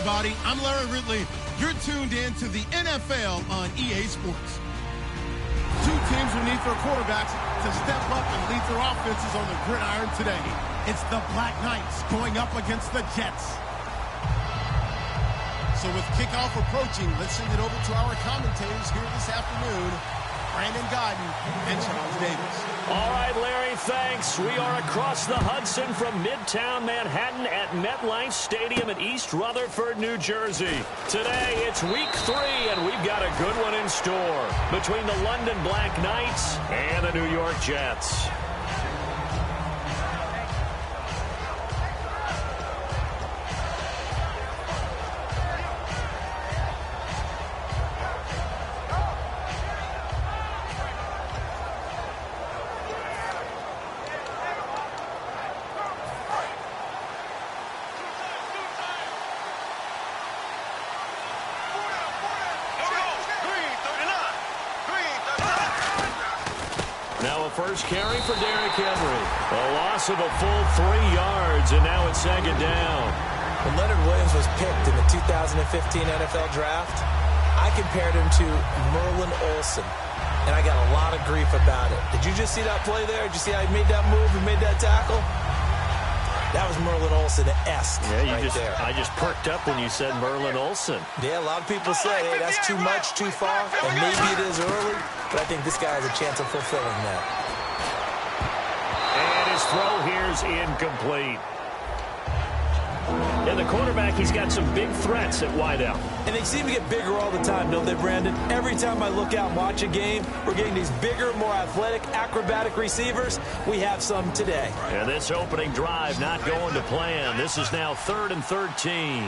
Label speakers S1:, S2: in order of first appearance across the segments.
S1: everybody. I'm Larry Ridley. You're tuned in to the NFL on EA Sports. Two teams will need their quarterbacks to step up and lead their offenses on the gridiron today. It's the Black Knights going up against the Jets. So with kickoff approaching, let's send it over to our commentators here this afternoon, Brandon Godden and Charles Davis.
S2: All right, Larry, thanks. We are across the Hudson from Midtown Manhattan at MetLife Stadium in East Rutherford, New Jersey. Today, it's week 3, and we've got a good one in store between the London Black Knights and the New York Jets. First carry for Derrick Henry. A loss of a full 3 yards, and now it's second down.
S3: When Leonard Williams was picked in the 2015 NFL Draft, I compared him to Merlin Olsen, and I got a lot of grief about it. Did you just see that play there? Did you see how he made that move and made that tackle? That was Merlin Olsen-esque there.
S2: I just perked up when you said Merlin Olsen.
S3: Yeah, a lot of people say, hey, that's too much, too far, and maybe it is early, but I think this guy has a chance of fulfilling that.
S2: Throw here's incomplete. And the quarterback, he's got some big threats at wideout.
S3: And they seem to get bigger all the time, don't they, Brandon? Every time I look out and watch a game, we're getting these bigger, more athletic, acrobatic receivers. We have some today.
S2: And this opening drive not going to plan. This is now 3rd and 13.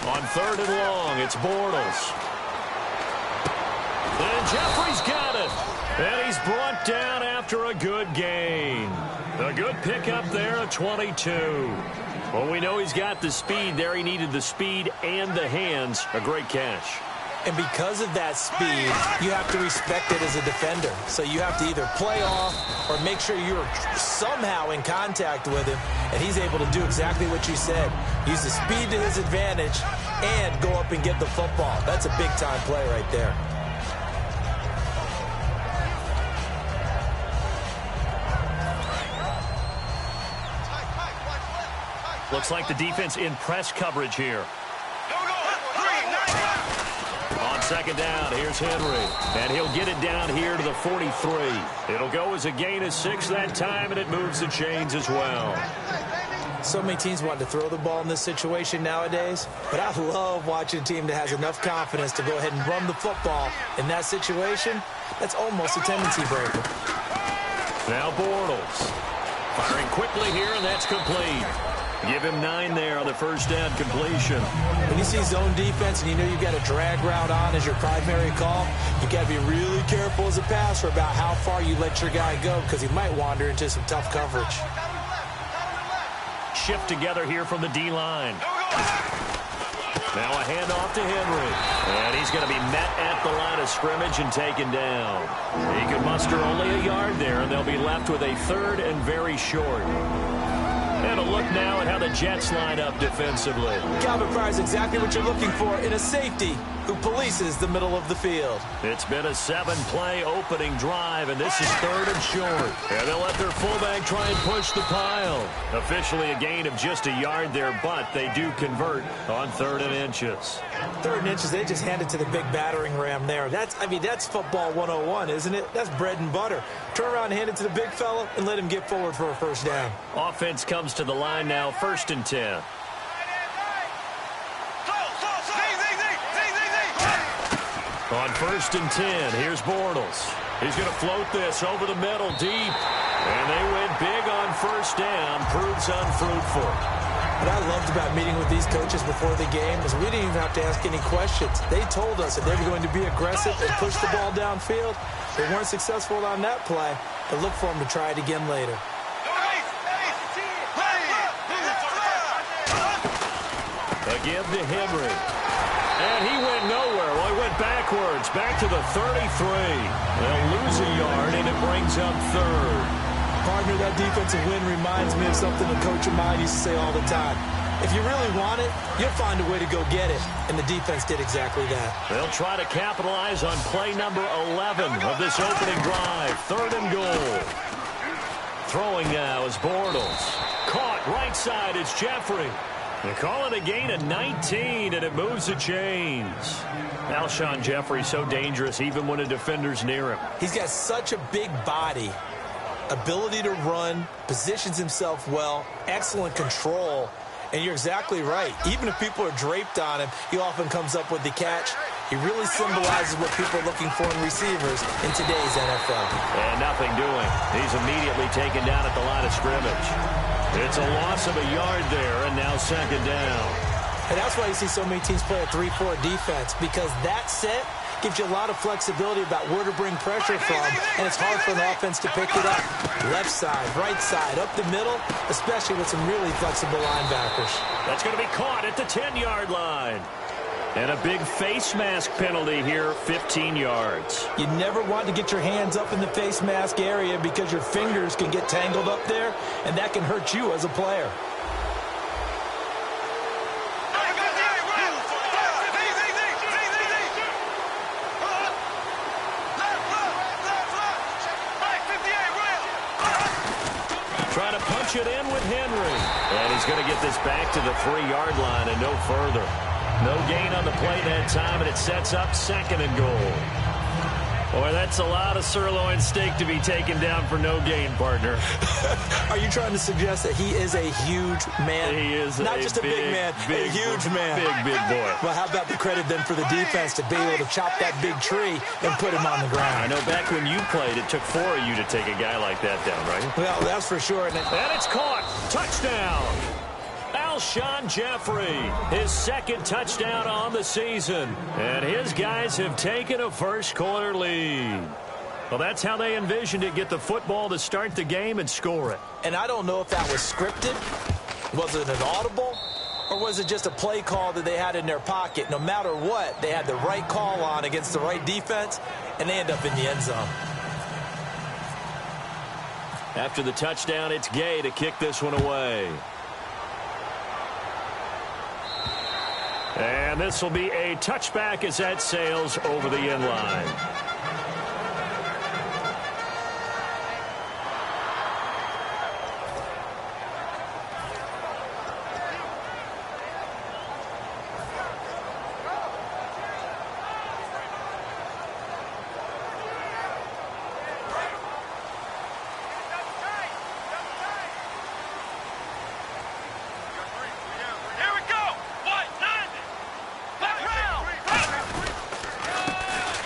S2: On 3rd and long, it's Bortles. And Jeffrey's got it. And he's brought down after a good gain. A good pickup there at 22. Well, we know he's got the speed there. He needed the speed and the hands. A great catch.
S3: And because of that speed, you have to respect it as a defender. So you have to either play off or make sure you're somehow in contact with him. And he's able to do exactly what you said. Use the speed to his advantage and go up and get the football. That's a big-time play right there.
S2: Looks like the defense in press coverage here. On second down, here's Henry. And he'll get it down here to the 43. It'll go as a gain of 6 that time, and it moves the chains as well.
S3: So many teams want to throw the ball in this situation nowadays, but I love watching a team that has enough confidence to go ahead and run the football. In that situation, that's almost a tendency breaker.
S2: Now Bortles. Firing quickly here, and that's complete. Give him 9 there on the first down completion.
S3: When you see zone defense and you know you've got a drag route on as your primary call, you've got to be really careful as a passer about how far you let your guy go because he might wander into some tough coverage.
S2: Shift together here from the D-line. Now a handoff to Henry. And he's going to be met at the line of scrimmage and taken down. He could muster only a yard there, and they'll be left with a 3rd and very short. And a look now at how the Jets line up defensively.
S3: Calvin Pryor's exactly what you're looking for in a safety who polices the middle of the field.
S2: It's been a 7-play opening drive, and this is 3rd and short. And they'll let their fullback try and push the pile. Officially a gain of just a yard there, but they do convert on 3rd and inches.
S3: 3rd and inches, they just hand it to the big battering ram there. That's football 101, isn't it? That's bread and butter. Turn around and hand it to the big fella and let him get forward for a first down.
S2: Offense comes to the line now, 1st and 10. On 1st and 10, here's Bortles. He's going to float this over the middle deep. And they went big on first down. Proves unfruitful.
S3: What I loved about meeting with these coaches before the game is we didn't even have to ask any questions. They told us that they were going to be aggressive and push the ball downfield. They weren't successful on that play, but look for them to try it again later.
S2: Again to Henry. And he went nowhere. Well, he went backwards, back to the 33. They'll lose a yard, and it brings up 3rd.
S3: Partner, that defensive win reminds me of something a coach of mine used to say all the time. If you really want it, you'll find a way to go get it. And the defense did exactly that.
S2: They'll try to capitalize on play number 11 of this opening drive. 3rd and goal. Throwing now is Bortles. Caught right side. It's Jeffrey. They call it a gain of 19, and it moves the chains. Alshon Jeffrey so dangerous even when a defender's near him.
S3: He's got such a big body, ability to run, positions himself well, excellent control. And you're exactly right. Even if people are draped on him, he often comes up with the catch. He really symbolizes what people are looking for in receivers in today's NFL.
S2: And nothing doing. He's immediately taken down at the line of scrimmage. It's a loss of a yard there, and now 2nd down.
S3: And that's why you see so many teams play a 3-4 defense, because that set gives you a lot of flexibility about where to bring pressure from, and it's hard for an offense to pick it up. Left side, right side, up the middle, especially with some really flexible linebackers.
S2: That's going to be caught at the 10-yard line. And a big face mask penalty here, 15 yards.
S3: You never want to get your hands up in the face mask area because your fingers can get tangled up there, and that can hurt you as a player.
S2: Trying to punch it in with Henry. And he's going to get this back to the 3-yard line and no further. No gain on the play that time, and it sets up 2nd and goal. Boy, that's a lot of sirloin steak to be taken down for no gain, partner.
S3: Are you trying to suggest that he is a huge man?
S2: He is
S3: not just a big man, a huge man.
S2: Big boy.
S3: Well, how about the credit then for the defense to be able to chop that big tree and put him on the ground?
S2: I know back when you played, it took 4 of you to take a guy like that down, right?
S3: Well, that's for sure. And
S2: it's caught. Touchdown. Alshon Jeffrey, his 2nd touchdown on the season. And his guys have taken a first-quarter lead. Well, that's how they envisioned it, get the football to start the game and score it.
S3: And I don't know if that was scripted. Was it an audible? Or was it just a play call that they had in their pocket? No matter what, they had the right call on against the right defense, and they end up in the end zone.
S2: After the touchdown, it's Gay to kick this one away. And this will be a touchback as that sails over the end line.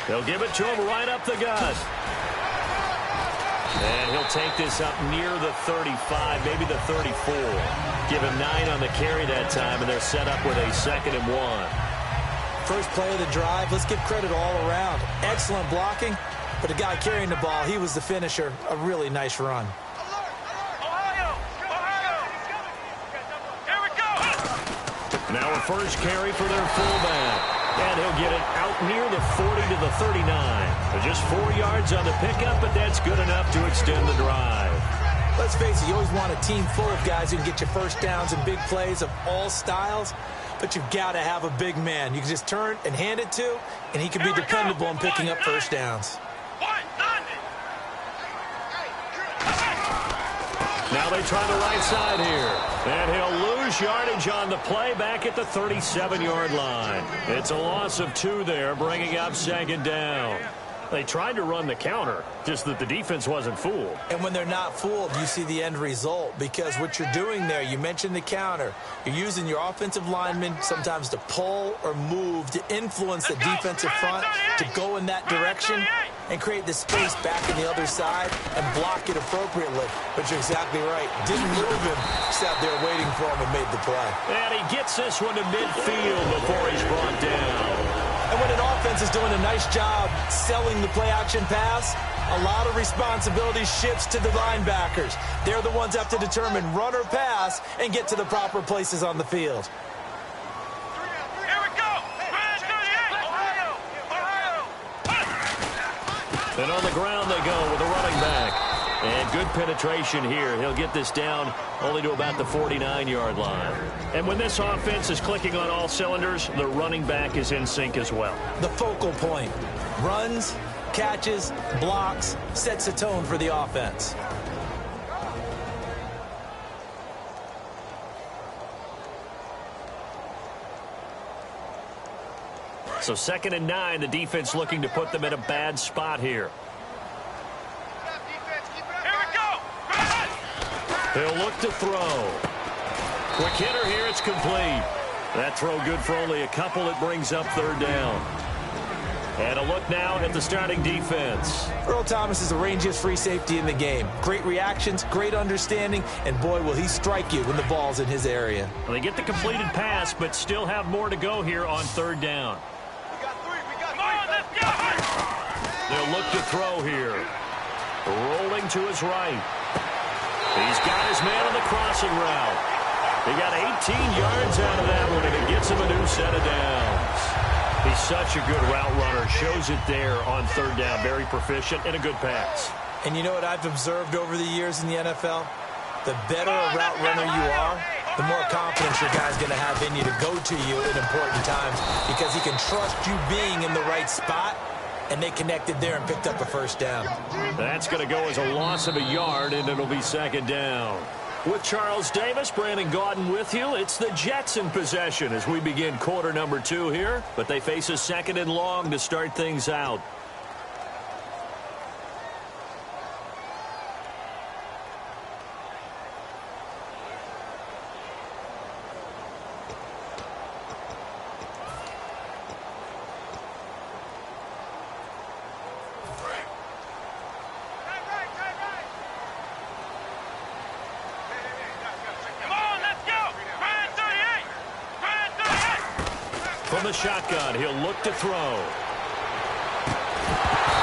S2: They'll give it to him right up the gut. And he'll take this up near the 35, maybe the 34. Give him 9 on the carry that time, and they're set up with a 2nd and 1.
S3: First play of the drive, let's give credit all around. Excellent blocking, but the guy carrying the ball, he was the finisher. A really nice run.
S2: Now a first carry for their fullback. And he'll get it out near the 40 to the 39. So just 4 yards on the pickup, but that's good enough to extend the drive.
S3: Let's face it, you always want a team full of guys who can get you first downs and big plays of all styles, but you've got to have a big man you can just turn and hand it to, and he can be dependable in picking up first downs.
S2: Now they try the right side here. And he'll lose yardage on the play back at the 37-yard line. It's a loss of 2 there, bringing up 2nd down. They tried to run the counter, just that the defense wasn't fooled.
S3: And when they're not fooled, you see the end result, because what you're doing there, you mentioned the counter. You're using your offensive linemen sometimes to pull or move to influence the defensive front to go in that direction and create the space back on the other side and block it appropriately. But you're exactly right. Didn't move him, sat there waiting for him and made the play.
S2: And he gets this one to midfield before he's brought down.
S3: And when an offense is doing a nice job selling the play-action pass, a lot of responsibility shifts to the linebackers. They're the ones that have to determine run or pass and get to the proper places on the field.
S4: Here we go!
S2: And on the ground they go with a running back. And good penetration here. He'll get this down only to about the 49-yard line. And when this offense is clicking on all cylinders, the running back is in sync as well.
S3: The focal point. Runs, catches, blocks, sets a tone for the offense.
S2: So 2nd and 9, the defense looking to put them in a bad spot here. He'll look to throw. Quick hitter here, it's complete. That throw good for only a couple. It brings up 3rd down. And a look now at the starting defense.
S3: Earl Thomas is the rangiest free safety in the game. Great reactions, great understanding, and boy, will he strike you when the ball's in his area.
S2: Well, they get the completed pass, but still have more to go here on 3rd down. They'll look to throw here. Rolling to his right. He's got his man on the crossing route. He got 18 yards out of that one, and it gets him a new set of downs. He's such a good route runner. Shows it there on 3rd down. Very proficient and a good pass.
S3: And you know what I've observed over the years in the NFL? The better a route runner you are, the more confidence your guy's going to have in you to go to you at important times because he can trust you being in the right spot, and they connected there and picked up a 1st down.
S2: That's going to go as a loss of a yard, and it'll be 2nd down. With Charles Davis, Brandon Gaudin with you. It's the Jets in possession as we begin quarter number 2 here, but they face a 2nd and long to start things out. From the shotgun, he'll look to throw.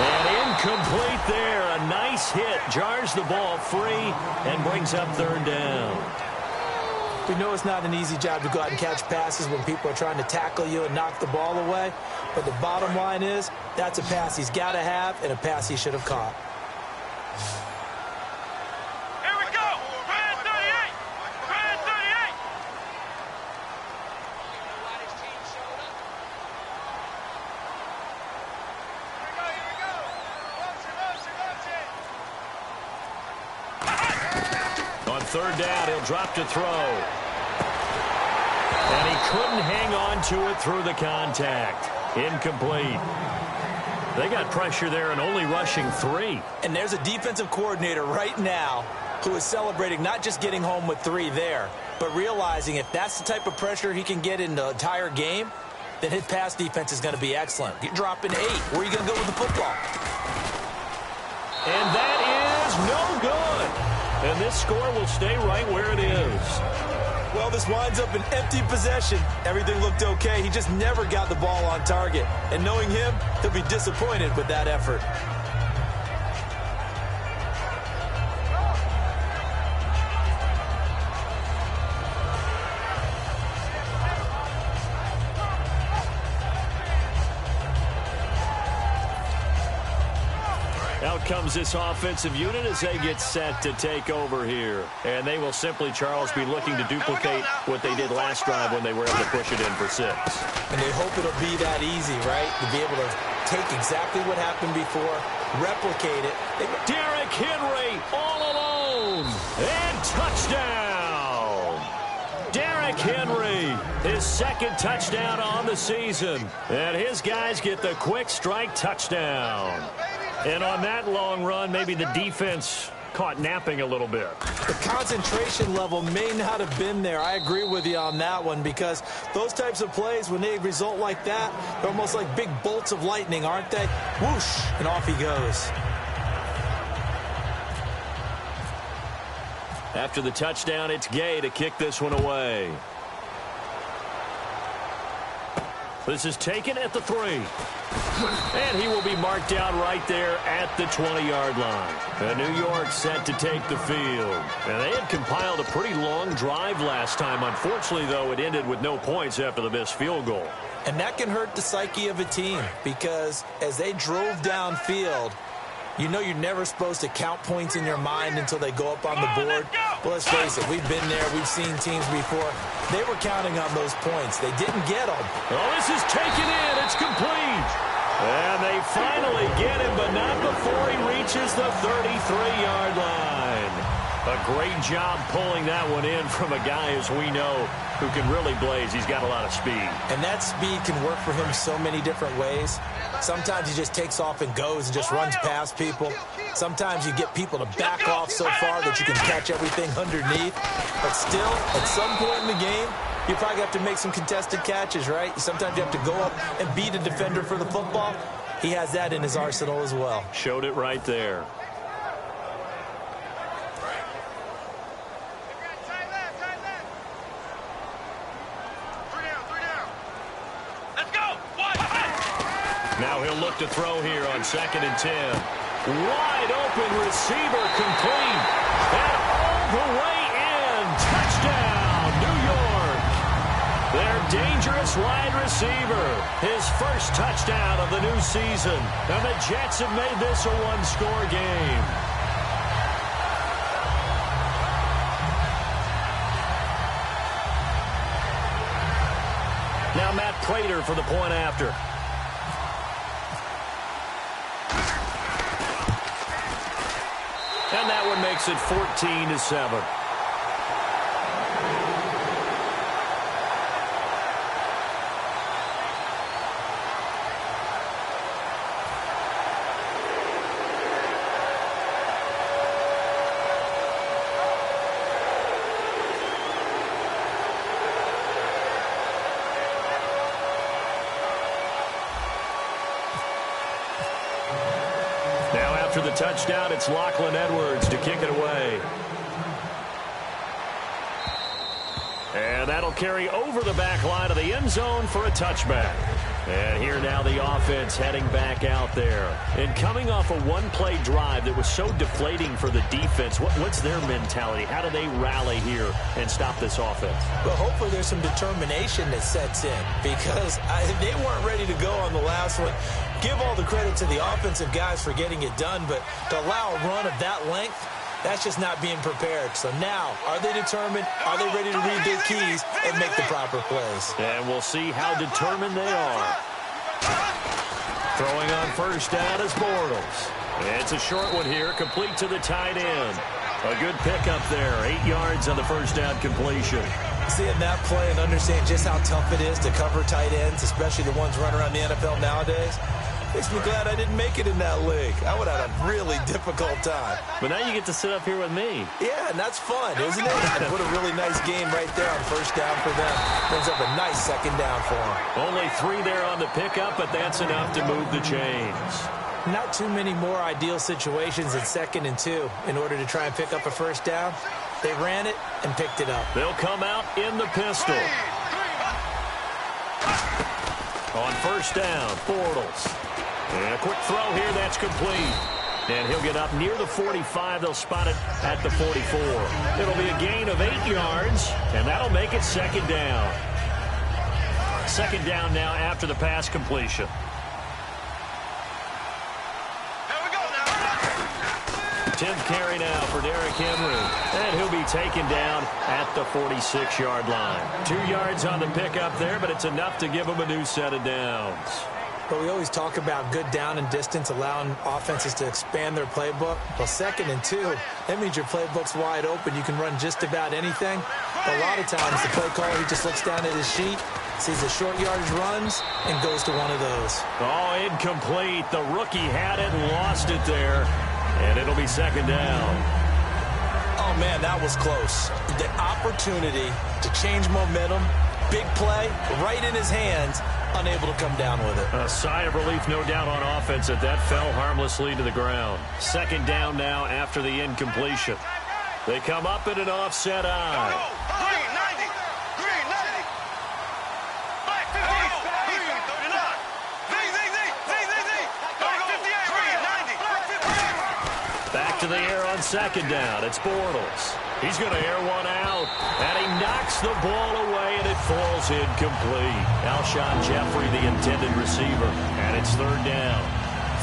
S2: And incomplete there. A nice hit. Jars the ball free and brings up 3rd down.
S3: We know it's not an easy job to go out and catch passes when people are trying to tackle you and knock the ball away. But the bottom line is that's a pass he's got to have and a pass he should have caught.
S2: On 3rd down, he'll drop to throw. And he couldn't hang on to it through the contact. Incomplete. They got pressure there and only rushing 3.
S3: And there's a defensive coordinator right now who is celebrating not just getting home with 3 there, but realizing if that's the type of pressure he can get in the entire game, then his pass defense is going to be excellent. You're dropping 8. Where are you going to go with the football?
S2: And that is no good. And this score will stay right where it is.
S3: Well, this winds up an empty possession. Everything looked okay. He just never got the ball on target. And knowing him, he'll be disappointed with that effort.
S2: Out comes this offensive unit as they get set to take over here. And they will simply, Charles, be looking to duplicate what they did last drive when they were able to push it in for 6.
S3: And they hope it'll be that easy, right? To be able to take exactly what happened before, replicate it.
S2: Derrick Henry all alone. And touchdown. Derrick Henry, his 2nd touchdown on the season. And his guys get the quick strike touchdown. And on that long run, maybe the defense caught napping a little bit.
S3: The concentration level may not have been there. I agree with you on that one because those types of plays, when they result like that, they're almost like big bolts of lightning, aren't they? Whoosh, and off he goes.
S2: After the touchdown, it's Gay to kick this one away. This is taken at the 3. And he will be marked down right there at the 20-yard line. And New York set to take the field. And they had compiled a pretty long drive last time. Unfortunately, though, it ended with no points after the missed field goal.
S3: And that can hurt the psyche of a team because as they drove downfield, You know you're never supposed to count points in your mind until they go up on the board. But let's face it, we've been there. We've seen teams before. They were counting on those points. They didn't get them.
S2: Oh, this is taken in. It's complete. And they finally get him, but not before he reaches the 33-yard line. A great job pulling that one in from a guy, as we know, who can really blaze. He's got a lot of speed.
S3: And that speed can work for him so many different ways. Sometimes he just takes off and goes and just runs past people. Sometimes you get people to back off so far that you can catch everything underneath. But still, at some point in the game, you probably have to make some contested catches, right? Sometimes you have to go up and beat a defender for the football. He has that in his arsenal as well.
S2: Showed it right there. Now he'll look to throw here on 2nd and 10. Wide open receiver complete. And all the way in. Touchdown, New York. Their dangerous wide receiver. His first touchdown of the new season. And the Jets have made this a one-score game. Now Matt Prater for the point after. And that one makes it 14-7. After the touchdown, it's Lachlan Edwards to kick it away. And that'll carry over the back line of the end zone for a touchback. And here now the offense heading back out there. And coming off a one-play drive that was so deflating for the defense, what's their mentality? How do they rally here and stop this offense?
S3: Well, hopefully there's some determination that sets in because they weren't ready to go on the last one. Give all the credit to the offensive guys for getting it done, but to allow a run of that length, that's just not being prepared. So now, are they determined? Are they ready to read their keys and make the proper plays?
S2: And we'll see how determined they are. Throwing on first down is Bortles. It's a short one here, complete to the tight end. A good pickup there, 8 yards on the first down completion.
S3: Seeing that play and understanding just how tough it is to cover tight ends, especially the ones running around the NFL nowadays, makes me glad I didn't make it in that league. I would have had a really difficult time.
S2: But now you get to sit up here with me.
S3: Yeah, and that's fun, isn't it? And put a really nice game right there on first down for them. Brings up a nice second down for them.
S2: Only 3 there on the pickup, but that's enough to move the chains.
S3: Not too many more ideal situations in 2nd and 2 in order to try and pick up a first down. They ran it and picked it up.
S2: They'll come out in the pistol. On first down, Bortles. And a quick throw here, that's complete. And he'll get up near the 45. They'll spot it at the 44. It'll be a gain of 8 yards, and that'll make it 2nd down. 2nd down now after the pass completion. 10th carry now for Derrick Henry. And he'll be taken down at the 46-yard line. 2 yards on the pickup there, but it's enough to give him a new set of downs.
S3: But we always talk about good down and distance, allowing offenses to expand their playbook. Well, 2nd and 2, that means your playbook's wide open. You can run just about anything. But a lot of times, the play caller, he just looks down at his sheet, sees the short yardage runs, and goes to one of those.
S2: Oh, incomplete. The rookie had it and lost it there. And it'll be 2nd down.
S3: Oh, man, that was close. The opportunity to change momentum, big play, right in his hands, unable to come down with it.
S2: A sigh of relief, no doubt, on offense that fell harmlessly to the ground. 2nd down now after the incompletion. They come up in an offset eye. Back to the air on 2nd down. It's Bortles. He's going to air one out, and he knocks the ball away, and it falls incomplete. Alshon Jeffrey, the intended receiver, and it's 3rd down.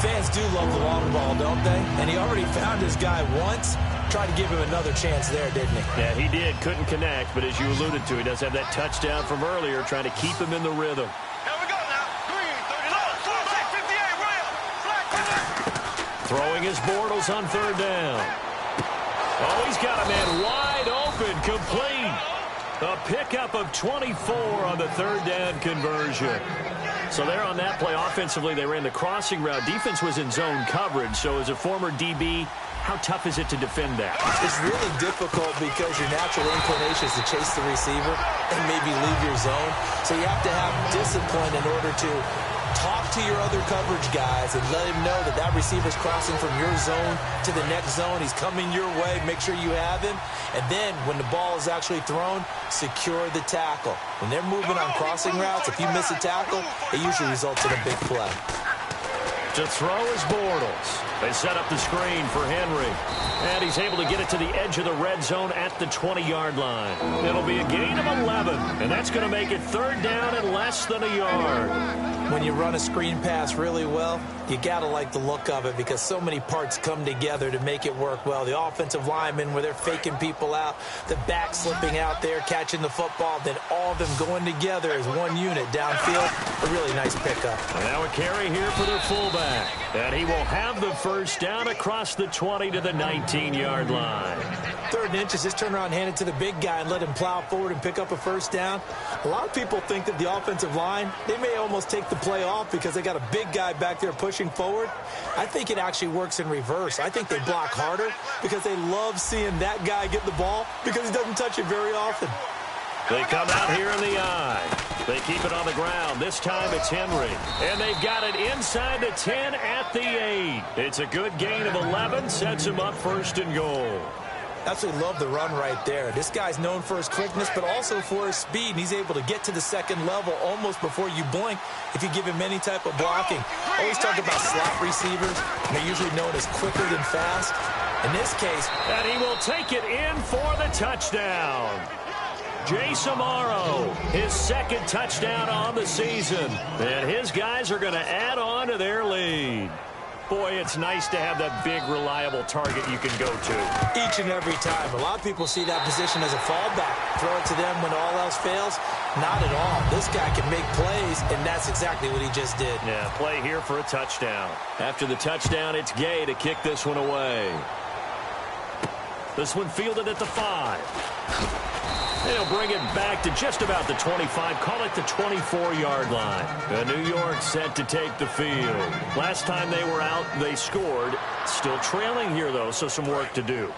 S3: Fans do love the long ball, don't they? And he already found his guy once. Tried to give him another chance there, didn't he?
S2: Yeah, he did. Couldn't connect, but as you alluded to, he does have that touchdown from earlier, trying to keep him in the rhythm.
S4: Here we go now. 3, 39.
S2: Throwing his Bortles on third down. Oh, he's got a man wide open, complete. A pickup of 24 on the third down conversion. So there on that play, offensively, they ran the crossing route. Defense was in zone coverage, so as a former DB, how tough is it to defend that?
S3: It's really difficult because your natural inclination is to chase the receiver and maybe leave your zone. So you have to have discipline in order to talk to your other coverage guys and let him know that that receiver's crossing from your zone to the next zone. He's coming your way. Make sure you have him. And then when the ball is actually thrown, secure the tackle. When they're moving on crossing routes, if you miss a tackle, it usually results in a big play.
S2: To throw is Bortles. They set up the screen for Henry. And he's able to get it to the edge of the red zone at the 20-yard line. It'll be a gain of 11, and that's going to make it third down and less than a yard.
S3: When you run a screen pass really well, you got to like the look of it because so many parts come together to make it work well. The offensive linemen, where they're faking people out, the back slipping out there, catching the football, then all of them going together as one unit downfield. A really nice pickup.
S2: Now a carry here for their fullback. And he will have the first down across the 20 to the 19-yard line.
S3: 3rd and inches, just turn around and hand it to the big guy and let him plow forward and pick up a first down. A lot of people think that the offensive line, they may almost take the play off because they got a big guy back there pushing forward. I think it actually works in reverse. I think they block harder because they love seeing that guy get the ball because he doesn't touch it very often.
S2: They come out here in the eye. They keep it on the ground. This time it's Henry. And they've got it inside the 10 at the 8. It's a good gain of 11. Sets him up 1st and goal.
S3: Absolutely love the run right there. This guy's known for his quickness, but also for his speed. And he's able to get to the 2nd level almost before you blink if you give him any type of blocking. Always talk about slot receivers. They're usually known as quicker than fast. In this case,
S2: and he will take it in for the touchdown. Jay Samaro, his 2nd touchdown on the season. And his guys are going to add on to their lead. Boy, it's nice to have that big, reliable target you can go to.
S3: Each and every time. A lot of people see that position as a fallback. Throw it to them when all else fails. Not at all. This guy can make plays, and that's exactly what he just did.
S2: Yeah, play here for a touchdown. After the touchdown, it's Gay to kick this one away. This one fielded at the 5. They'll bring it back to just about the 25, call it the 24-yard line. New York set to take the field. Last time they were out, they scored. Still trailing here, though, so some work to do.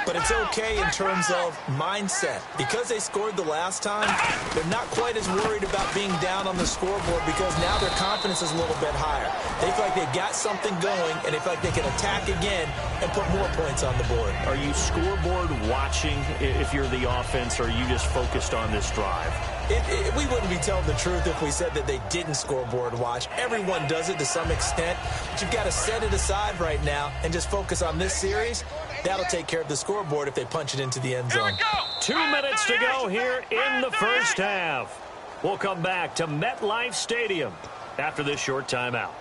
S3: But it's okay in terms of mindset. Because they scored the last time, they're not quite as worried about being down on the scoreboard because now their confidence is a little bit higher. They feel like they've got something going, and they feel like they can attack again and put more points on the board.
S2: Are you scoreboard watching if you're the offense, or are you just focused on this drive?
S3: We wouldn't be telling the truth if we said that they didn't scoreboard watch. Everyone does it to some extent, but you've got to set it aside right now and just focus on this series. That'll take care of the scoreboard if they punch it into the end zone.
S2: 2 minutes to go here in the first half. We'll come back to MetLife Stadium after this short timeout.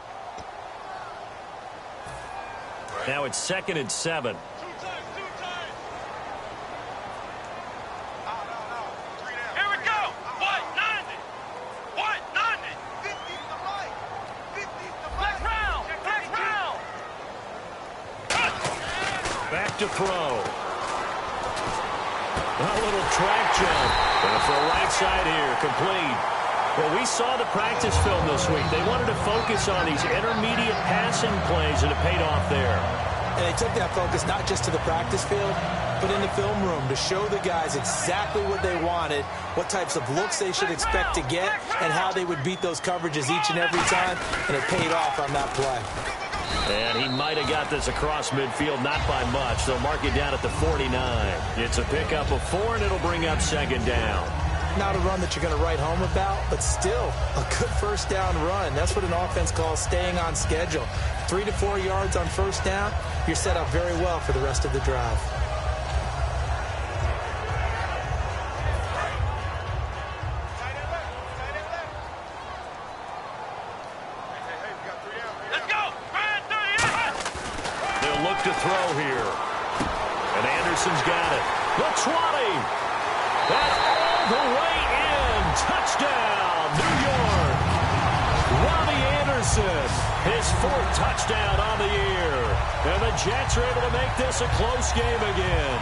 S2: Now it's 2nd and 7. Back to throw. A little track jump. And for a right side here, complete. Well, we saw the practice film this week. They wanted to focus on these intermediate passing plays, and it paid off there.
S3: And they took that focus not just to the practice field, but in the film room to show the guys exactly what they wanted, what types of looks they should expect to get, and how they would beat those coverages each and every time, and it paid off on that play.
S2: And he might have got this across midfield, not by much. They'll mark it down at the 49. It's a pickup of 4, and it'll bring up 2nd down.
S3: Not a run that you're going to write home about, but still a good first down run. That's what an offense calls staying on schedule. 3 to 4 yards on first down, you're set up very well for the rest of the drive.
S4: Let's go!
S2: to throw here. And Anderson's got it. The 20. And all the way in. Touchdown, New York. Robbie Anderson, his 4th touchdown on the year. And the Jets are able to make this a close game again.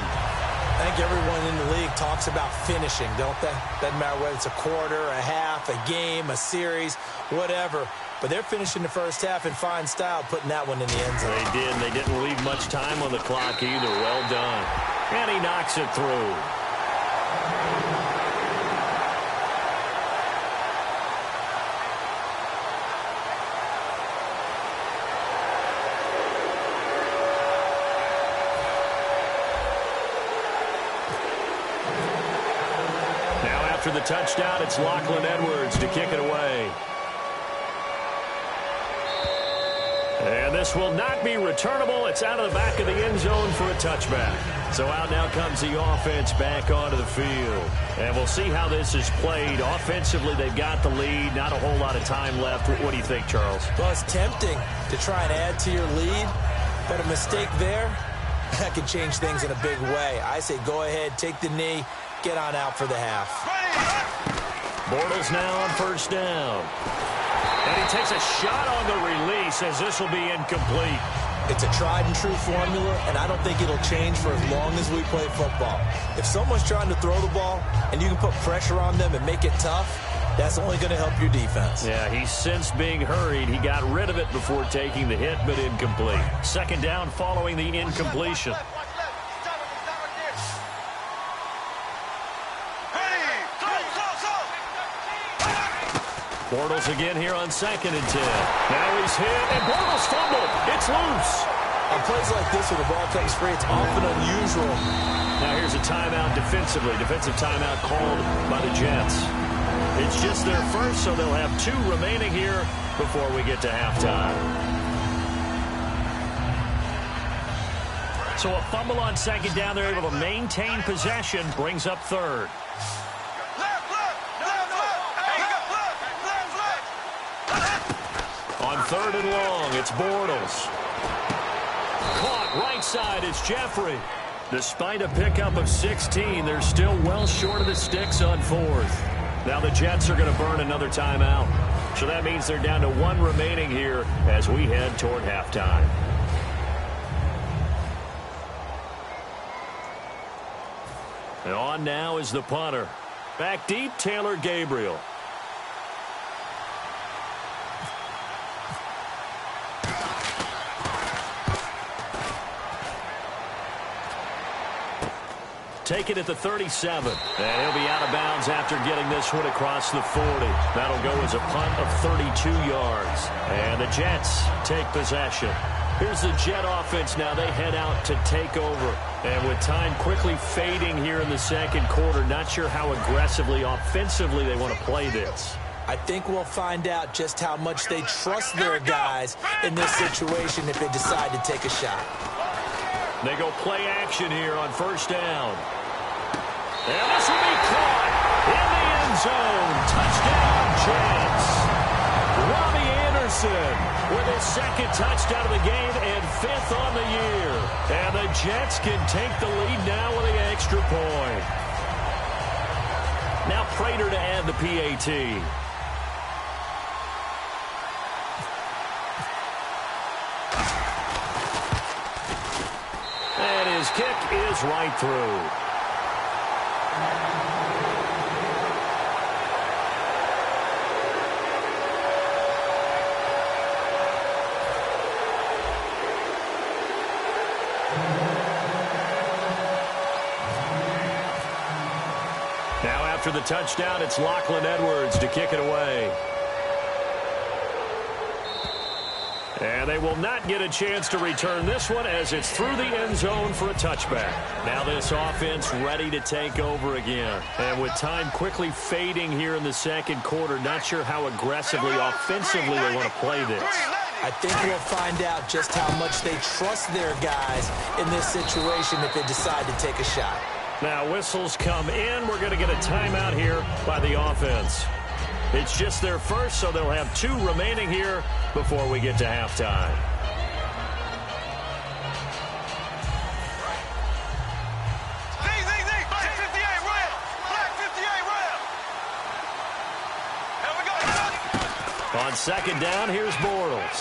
S3: I think everyone in the league talks about finishing, don't they? Doesn't matter whether it's a quarter, a half, a game, a series, whatever. But they're finishing the first half in fine style, putting that one in the end zone.
S2: They did. They didn't leave much time on the clock either. Well done. And he knocks it through. After the touchdown, it's Lachlan Edwards to kick it away. And this will not be returnable. It's out of the back of the end zone for a touchback. So out now comes the offense back onto the field. And we'll see how this is played. Offensively, they've got the lead. Not a whole lot of time left. What do you think, Charles?
S3: Well, it's tempting to try and add to your lead. But a mistake there, that could change things in a big way. I say go ahead, take the knee, get on out for the half.
S2: Bortles now on first down. And he takes a shot on the release as this will be incomplete.
S3: It's a tried-and-true formula, and I don't think it'll change for as long as we play football. If someone's trying to throw the ball and you can put pressure on them and make it tough, that's only going to help your defense.
S2: Yeah, he's since being hurried. He got rid of it before taking the hit, but incomplete. Second down following the incompletion. Bortles again here on 2nd and 10. Now he's hit, and Bortles fumbled. It's loose.
S3: On plays like this, when the ball comes free, it's often unusual.
S2: Now here's a timeout defensively. Defensive timeout called by the Jets. It's just their first, so they'll have 2 remaining here before we get to halftime. So a fumble on 2nd down. They're able to maintain possession. Brings up 3rd. On 3rd and long, it's Bortles. Caught right side, it's Jeffrey. Despite a pickup of 16, they're still well short of the sticks on 4th. Now the Jets are going to burn another timeout. So that means they're down to 1 remaining here as we head toward halftime. And on now is the punter. Back deep, Taylor Gabriel. Take it at the 37. And he'll be out of bounds after getting this one across the 40. That'll go as a punt of 32 yards. And the Jets take possession. Here's the Jet offense now. They head out to take over. And with time quickly fading here in the second quarter, not sure how aggressively, offensively they want to play this.
S3: I think we'll find out just how much they trust their guys in this situation if they decide to take a shot.
S2: They go play action here on first down. And this will be caught in the end zone. Touchdown, Jets. Robbie Anderson with his 2nd touchdown of the game and 5th on the year. And the Jets can take the lead now with the extra point. Now Prater to add the PAT. And his kick is right through. Now after the touchdown, it's Lachlan Edwards to kick it away. And they will not get a chance to return this one as it's through the end zone for a touchback. Now this offense ready to take over again. And with time quickly fading here in the second quarter, not sure how aggressively, offensively they want to play this.
S3: I think we'll find out just how much they trust their guys in this situation if they decide to take a shot.
S2: Now whistles come in. We're going to get a timeout here by the offense. It's just their first, so they'll have 2 remaining here before we get to halftime. On second down, here's Bortles.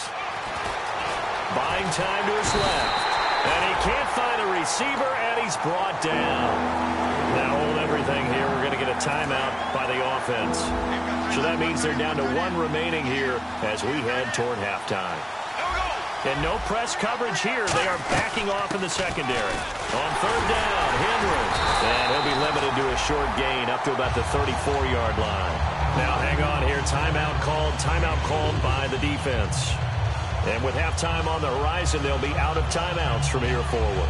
S2: Buying time to his left. And he can't find a receiver, and he's brought down. Now hold everything here. We're going to get a timeout by the offense. So that means they're down to one remaining here as we head toward halftime. And no press coverage here. They are backing off in the secondary. On third down, Henry. And he'll be limited to a short gain up to about the 34-yard line. Now hang on here. Timeout called by the defense. And with halftime on the horizon, they'll be out of timeouts from here forward.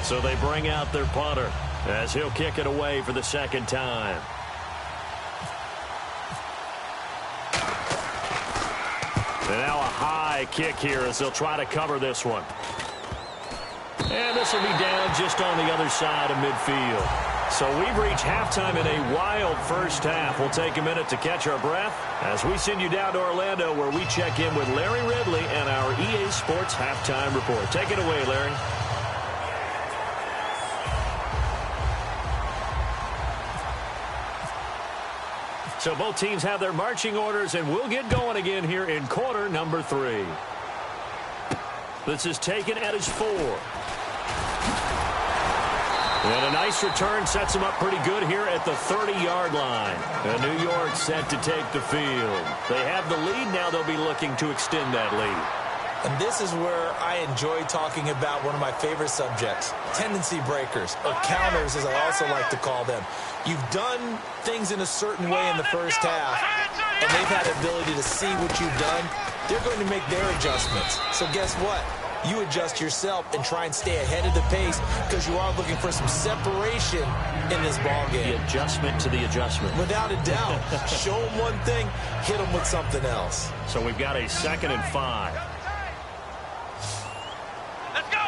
S2: So they bring out their punter as he'll kick it away for the second time. And now a high kick here as they'll try to cover this one. And this will be down just on the other side of midfield. So we've reached halftime in a wild first half. We'll take a minute to catch our breath as we send you down to Orlando, where we check in with Larry Ridley and our EA Sports Halftime Report. Take it away, Larry. So both teams have their marching orders, and we'll get going again here in quarter number 3. This is taken at his 4. And a nice return sets him up pretty good here at the 30-yard line. And New York set to take the field. They have the lead. Now they'll be looking to extend that lead.
S3: And this is where I enjoy talking about one of my favorite subjects, tendency breakers, or counters as I also like to call them. You've done things in a certain way in the first half, and they've had the ability to see what you've done. They're going to make their adjustments. So guess what? You adjust yourself and try and stay ahead of the pace because you are looking for some separation in this ball game.
S2: The adjustment to the adjustment.
S3: Without a doubt. Show them one thing, hit them with something else.
S2: So we've got a 2nd and 5.
S4: Let's go!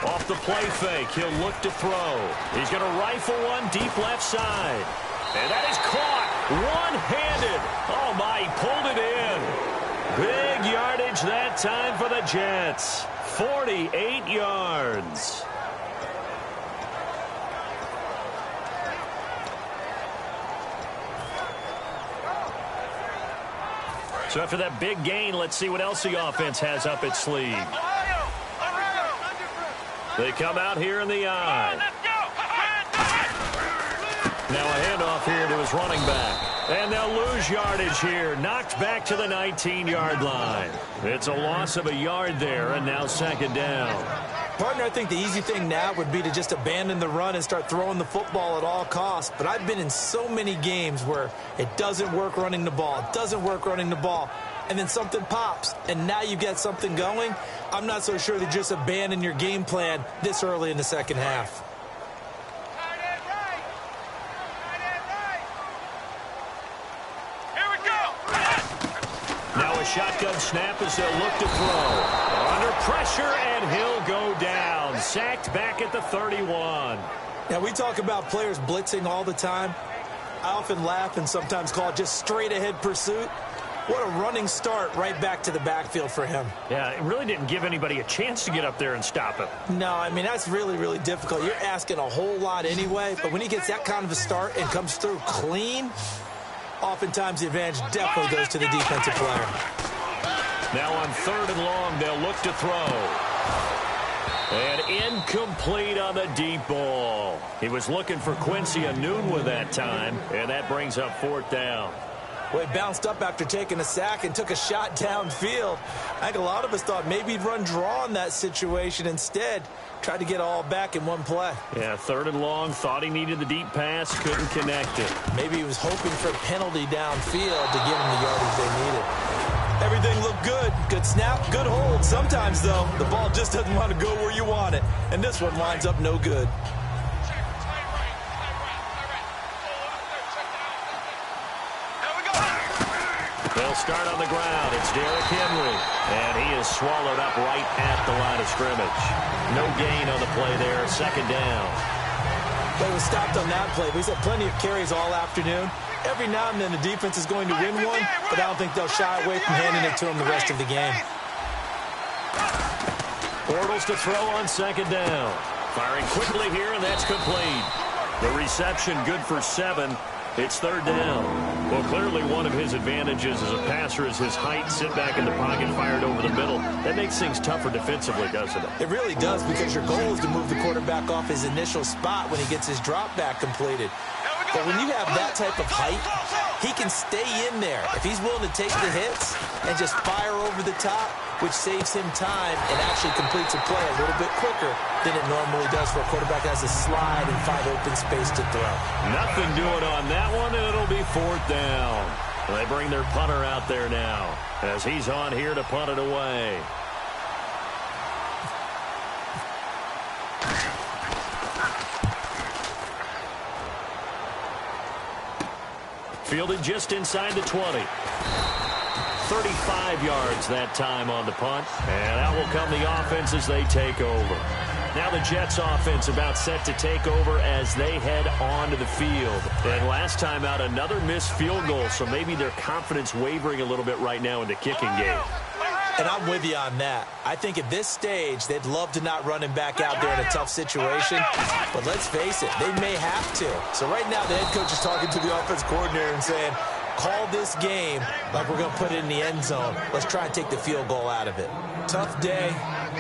S2: Off the play fake, he'll look to throw. He's going to rifle one deep left side. And that is caught one-handed. Oh, my, he pulled it in. Big yardage that time for the Jets. 48 yards. So after that big gain, let's see what else the offense has up its sleeve. They come out here in the eye. Now a handoff here to his running back. And they'll lose yardage here. Knocked back to the 19-yard line. It's a loss of a yard there, and now 2nd down.
S3: Partner, I think the easy thing now would be to just abandon the run and start throwing the football at all costs. But I've been in so many games where it doesn't work running the ball. It doesn't work running the ball. And then something pops, and now you get something going. I'm not so sure to just abandon your game plan this early in the second half.
S2: Shotgun snap as they'll look to throw. Under pressure, and he'll go down. Sacked back at the 31.
S3: Now, we talk about players blitzing all the time. I often laugh and sometimes call it just straight-ahead pursuit. What a running start right back to the backfield for him.
S2: Yeah, it really didn't give anybody a chance to get up there and stop him.
S3: No, I mean, that's really, really difficult. You're asking a whole lot anyway, but when he gets that kind of a start and comes through clean, oftentimes the advantage definitely goes to the defensive player.
S2: Now on 3rd and long, they'll look to throw. And incomplete on the deep ball. He was looking for Quincy Enunwa that time, and that brings up 4th down.
S3: Well, he bounced up after taking a sack and took a shot downfield. I think a lot of us thought maybe he'd run draw in that situation instead. Tried to get all back in one play.
S2: Yeah, 3rd and long, thought he needed the deep pass, couldn't connect it.
S3: Maybe he was hoping for a penalty downfield to give him the yardage they needed. Everything looked good. Good snap, good hold. Sometimes, though, the ball just doesn't want to go where you want it. And this one winds up no good.
S2: They'll start on the ground. It's Derrick Henry. And he is swallowed up right at the line of scrimmage. No gain on the play there. 2nd down.
S3: But he was stopped on that play. But he's had plenty of carries all afternoon. Every now and then the defense is going to win one, but I don't think they'll shy away from handing it to him the rest of the game.
S2: Bortles to throw on second down. Firing quickly here, and that's complete. The reception good for 7. It's third down. Well, clearly one of his advantages as a passer is his height. Sit back in the pocket, fired over the middle. That makes things tougher defensively, doesn't it?
S3: It really does, because your goal is to move the quarterback off his initial spot when he gets his drop back completed. But when you have that type of height, he can stay in there if he's willing to take the hits and just fire over the top, which saves him time and actually completes a play a little bit quicker than it normally does for a quarterback that has to slide and find open space to throw.
S2: Nothing doing on that one, and it'll be fourth down. They bring their punter out there now as he's on here to punt it away. Fielded just inside the 20. 35 yards that time on the punt. And out will come the offense as they take over. Now the Jets offense about set to take over as they head onto the field. And last time out, another missed field goal, so maybe their confidence wavering a little bit right now in the kicking game.
S3: And I'm with you on that. I think at this stage, they'd love to not run him back out there in a tough situation. But let's face it, they may have to. So right now, the head coach is talking to the offense coordinator and saying, call this game like we're going to put it in the end zone. Let's try and take the field goal out of it. Tough day,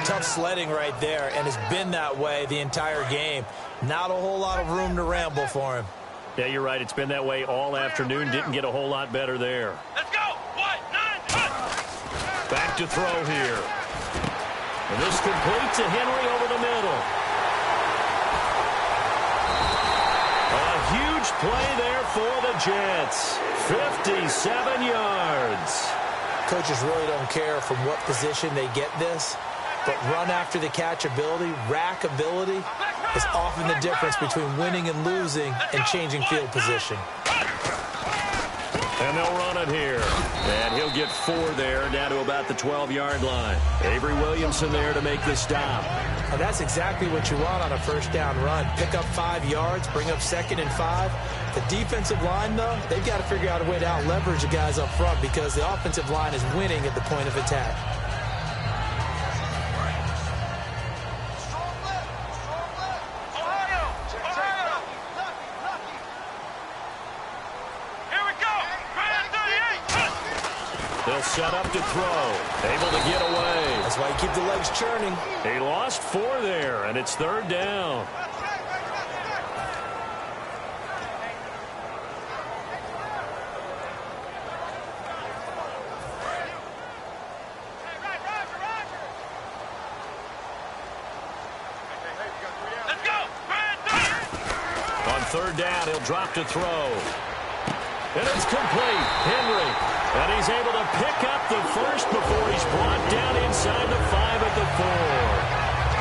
S3: tough sledding right there, and it's been that way the entire game. Not a whole lot of room to ramble for him.
S2: Yeah, you're right. It's been that way all afternoon. Didn't get a whole lot better there.
S4: Let's go. 1-9.
S2: Back to throw here. And this complete to Henry over the middle. A huge play there for the Jets. 57 yards.
S3: Coaches really don't care from what position they get this, but run after the catch ability, rack ability, is often the difference between winning and losing and changing field position.
S2: And they'll run it here. And he'll get 4 there, down to about the 12-yard line. Avery Williamson there to make the stop.
S3: And that's exactly what you want on a first down run. Pick up 5 yards, bring up 2nd and 5. The defensive line, though, they've got to figure out a way to out-leverage the guys up front because the offensive line is winning at the point of attack.
S2: They'll set up to throw. Able to get away.
S3: That's why you keep the legs churning.
S2: He lost 4 there, and it's third down.
S4: Let's go.
S2: On third down, he'll drop to throw. And it's complete. Henry. And he's able to pick up the first before he's brought down inside the 5 at the 4.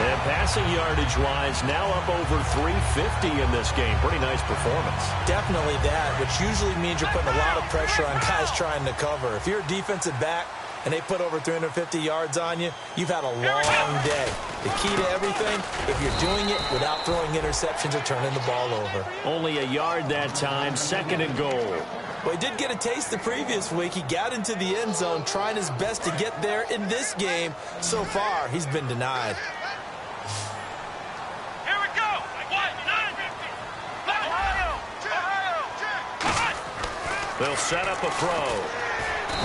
S2: And passing yardage-wise, now up over 350 in this game. Pretty nice performance. Definitely that, which usually means you're putting a lot of pressure on guys trying to cover. If you're a defensive back and they put over 350 yards on you, you've had a long day. The key to everything, if you're doing it without throwing interceptions or turning the ball over. Only a yard that time, 2nd and goal. Well, he did get a taste the previous week. He got into the end zone trying his best to get there in this game. So far, he's been denied.
S4: Here we go. 1-9.
S2: They'll set up a throw.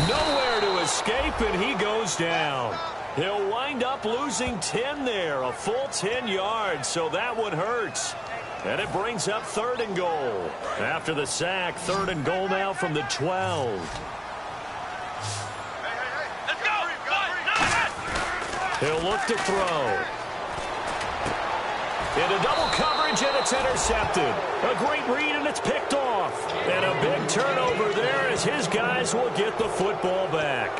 S2: Nowhere to escape, and he goes down. He'll wind up losing 10 there, a full 10 yards, so that one hurts. And it brings up 3rd and goal. After the sack, 3rd and goal now from the 12.
S4: Let's go. 1-9.
S2: He'll look to throw. Into double coverage, and it's intercepted. A great read, and it's picked off. And a big turnover there as his guys will get the football back.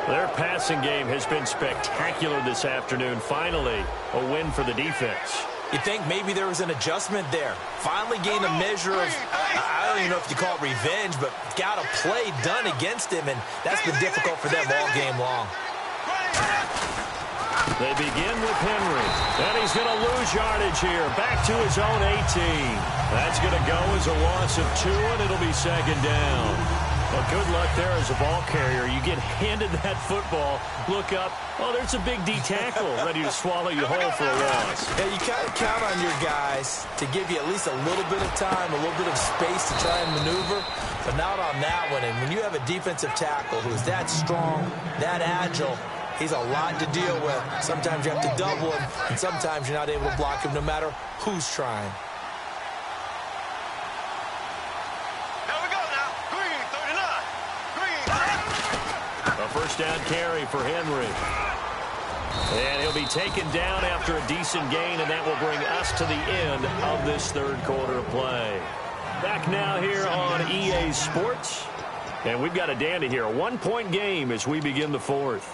S2: Their passing game has been spectacular this afternoon. Finally, a win for the defense.
S3: You think maybe there was an adjustment there. Finally gained a measure of, I don't even know if you call it revenge, but got a play done against him, and that's been difficult for them all game long.
S2: They begin with Henry, and he's going to lose yardage here. Back to his own 18. That's going to go as a loss of 2, and it'll be 2nd down. Well, good luck there as a ball carrier. You get handed that football, look up, oh, there's a big D tackle ready to swallow you whole for a loss.
S3: Yeah, you kind of count on your guys to give you at least a little bit of time, a little bit of space to try and maneuver, but not on that one. And when you have a defensive tackle who is that strong, that agile, he's a lot to deal with. Sometimes you have to double him, and sometimes you're not able to block him no matter who's trying.
S2: First down carry for Henry. And he'll be taken down after a decent gain, and that will bring us to the end of this third quarter of play. Back now here on EA Sports. And we've got a dandy here. A one-point game as we begin the fourth.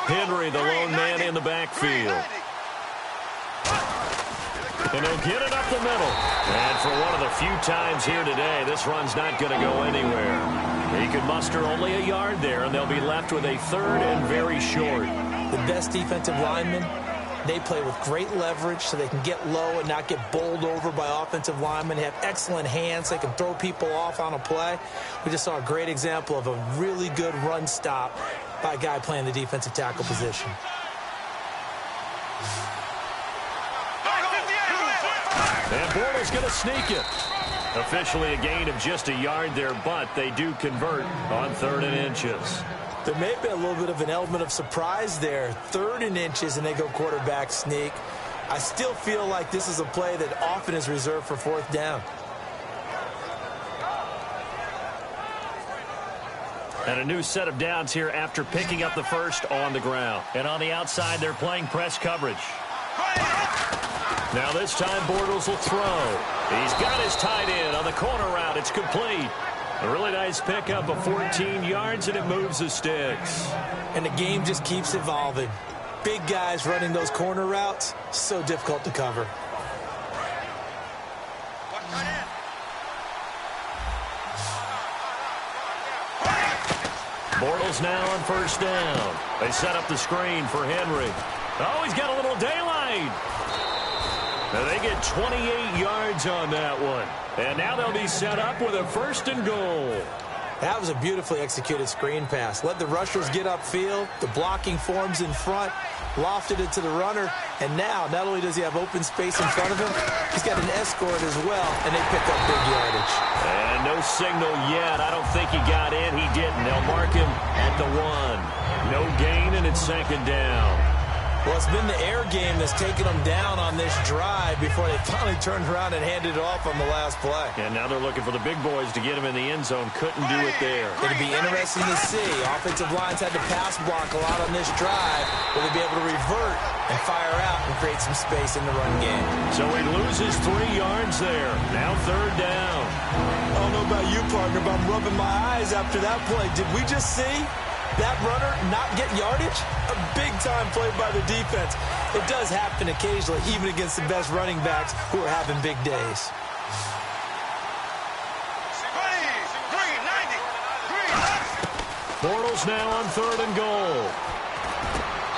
S2: Henry, the lone man in the backfield. And he'll get it up the middle. And for one of the few times here today, this run's not going to go anywhere. He could muster only a yard there, and they'll be left with a third and very short.
S3: The best defensive linemen, they play with great leverage so they can get low and not get bowled over by offensive linemen. They have excellent hands. They can throw people off on a play. We just saw a great example of a really good run stop by a guy playing the defensive tackle position.
S2: And Bortles going to sneak it. Officially a gain of just a yard there, but they do convert on 3rd and inches.
S3: There may have been a little bit of an element of surprise there. 3rd and inches, and they go quarterback sneak. I still feel like this is a play that often is reserved for 4th down.
S2: And a new set of downs here after picking up the first on the ground. And on the outside, they're playing press coverage. Now this time, Bortles will throw. He's got his tight end on the corner route. It's complete. A really nice pickup of 14 yards, and it moves the sticks.
S3: And the game just keeps evolving. Big guys running those corner routes, so difficult to cover.
S2: Bortles now on 1st down. They set up the screen for Henry. Oh, he's got a little daylight. Now they get 28 yards on that one. And now they'll be set up with a 1st and goal.
S3: That was a beautifully executed screen pass. Let the rushers get upfield. The blocking forms in front. Lofted it to the runner. And now, not only does he have open space in front of him, he's got an escort as well. And they pick up big yardage.
S2: And no signal yet. I don't think he got in. He didn't. They'll mark him at the 1. No gain, and it's 2nd down.
S3: Well, it's been the air game that's taken them down on this drive before they finally turned around and handed it off on the last play.
S2: And now they're looking for the big boys to get him in the end zone. Couldn't do it there.
S3: It'll be interesting to see. Offensive lines had to pass block a lot on this drive. Will they be able to revert and fire out and create some space in the run game?
S2: So he loses 3 yards there. Now 3rd down.
S3: I don't know about you, partner, but I'm rubbing my eyes after that play. Did we just see that runner not get yardage? A big-time play by the defense. It does happen occasionally, even against the best running backs who are having big days.
S2: Bortles now on 3rd and goal.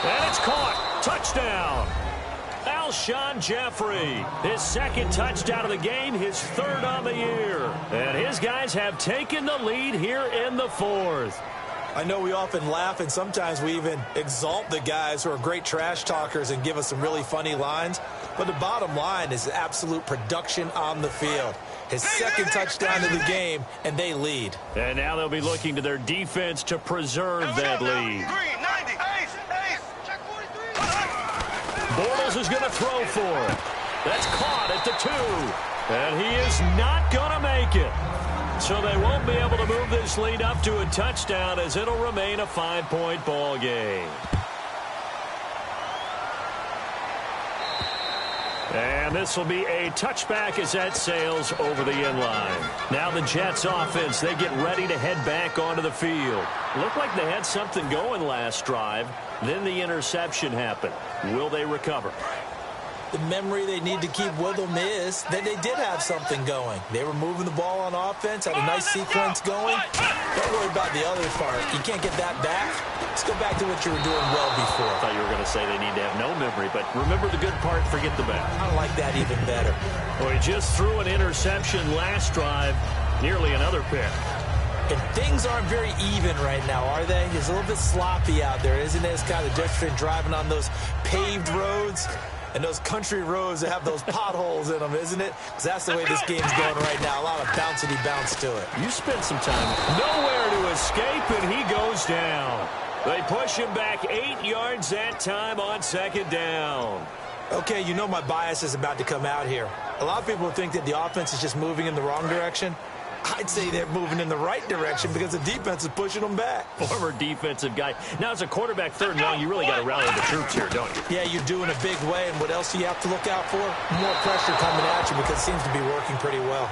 S2: And it's caught. Touchdown. Alshon Jeffrey, his 2nd touchdown of the game, his 3rd on the year. And his guys have taken the lead here in the 4th.
S3: I know we often laugh, and sometimes we even exalt the guys who are great trash talkers and give us some really funny lines. But the bottom line is absolute production on the field. His 2nd touchdown of the game, and they lead.
S2: And now they'll be looking to their defense to preserve that lead. Bortles is going to throw for it. That's caught at the 2. And he is not going to make it. So they won't be able to move this lead up to a touchdown, as it'll remain a 5-point ball game. And this will be a touchback as that sails over the end line. Now the Jets offense, they get ready to head back onto the field. Looked like they had something going last drive. Then the interception happened. Will they recover?
S3: The memory they need to keep with them is that they did have something going. They were moving the ball on offense, had a nice sequence going, Don't worry about the other part. You can't get that back. Let's go back to what you were doing well before.
S2: I thought you were going to say they need to have no memory, but remember the good part, forget the bad.
S3: I like that even better.
S2: Well, he just threw an interception last drive, nearly another pick.
S3: And things aren't very even right now, are they? It's a little bit sloppy out there, isn't it? It's kind of the difference between driving on those paved roads and those country roads that have those potholes in them, isn't it? Because that's the way this game's going right now. A lot of bouncy bounce to it.
S2: You spent some time nowhere to escape, and he goes down. They push him back 8 yards that time on second down.
S3: Okay, you know my bias is about to come out here. A lot of people think that the offense is just moving in the wrong direction. I'd say they're moving in the right direction because the defense is pushing them back.
S2: Former defensive guy. Now, as a quarterback, third and long, you really got to rally the troops here, don't you?
S3: Yeah, you do in a big way. And what else do you have to look out for? More pressure coming at you because it seems to be working pretty well.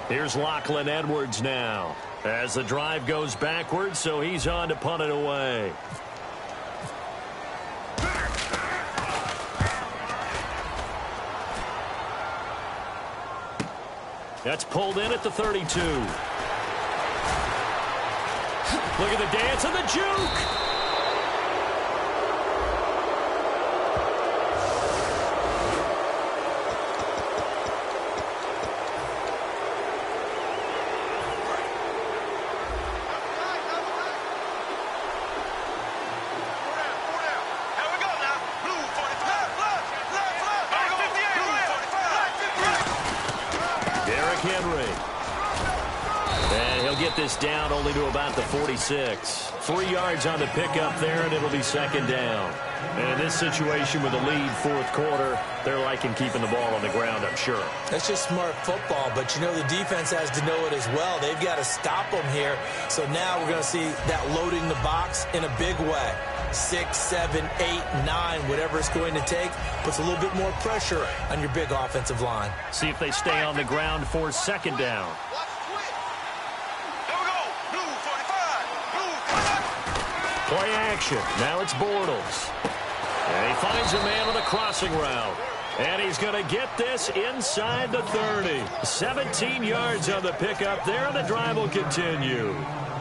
S2: Here's Lachlan Edwards now as the drive goes backwards, so he's on to punt it away. That's pulled in at the 32. Look at the dance and the juke. This down only to about the 46. 3 yards on the pickup there, and it'll be second down. And in this situation with a lead fourth quarter, they're liking keeping the ball on the ground, I'm sure.
S3: That's just smart football, but you know the defense has to know it as well. They've got to stop them here. So now we're going to see that loading the box in a big way. 6, 7, 8, 9, whatever it's going to take, puts a little bit more pressure on your big offensive line.
S2: See if they stay on the ground for second down. Play action. Now it's Bortles. And he finds a man on the crossing route. And he's going to get this inside the 30. 17 yards on the pickup there, and the drive will continue.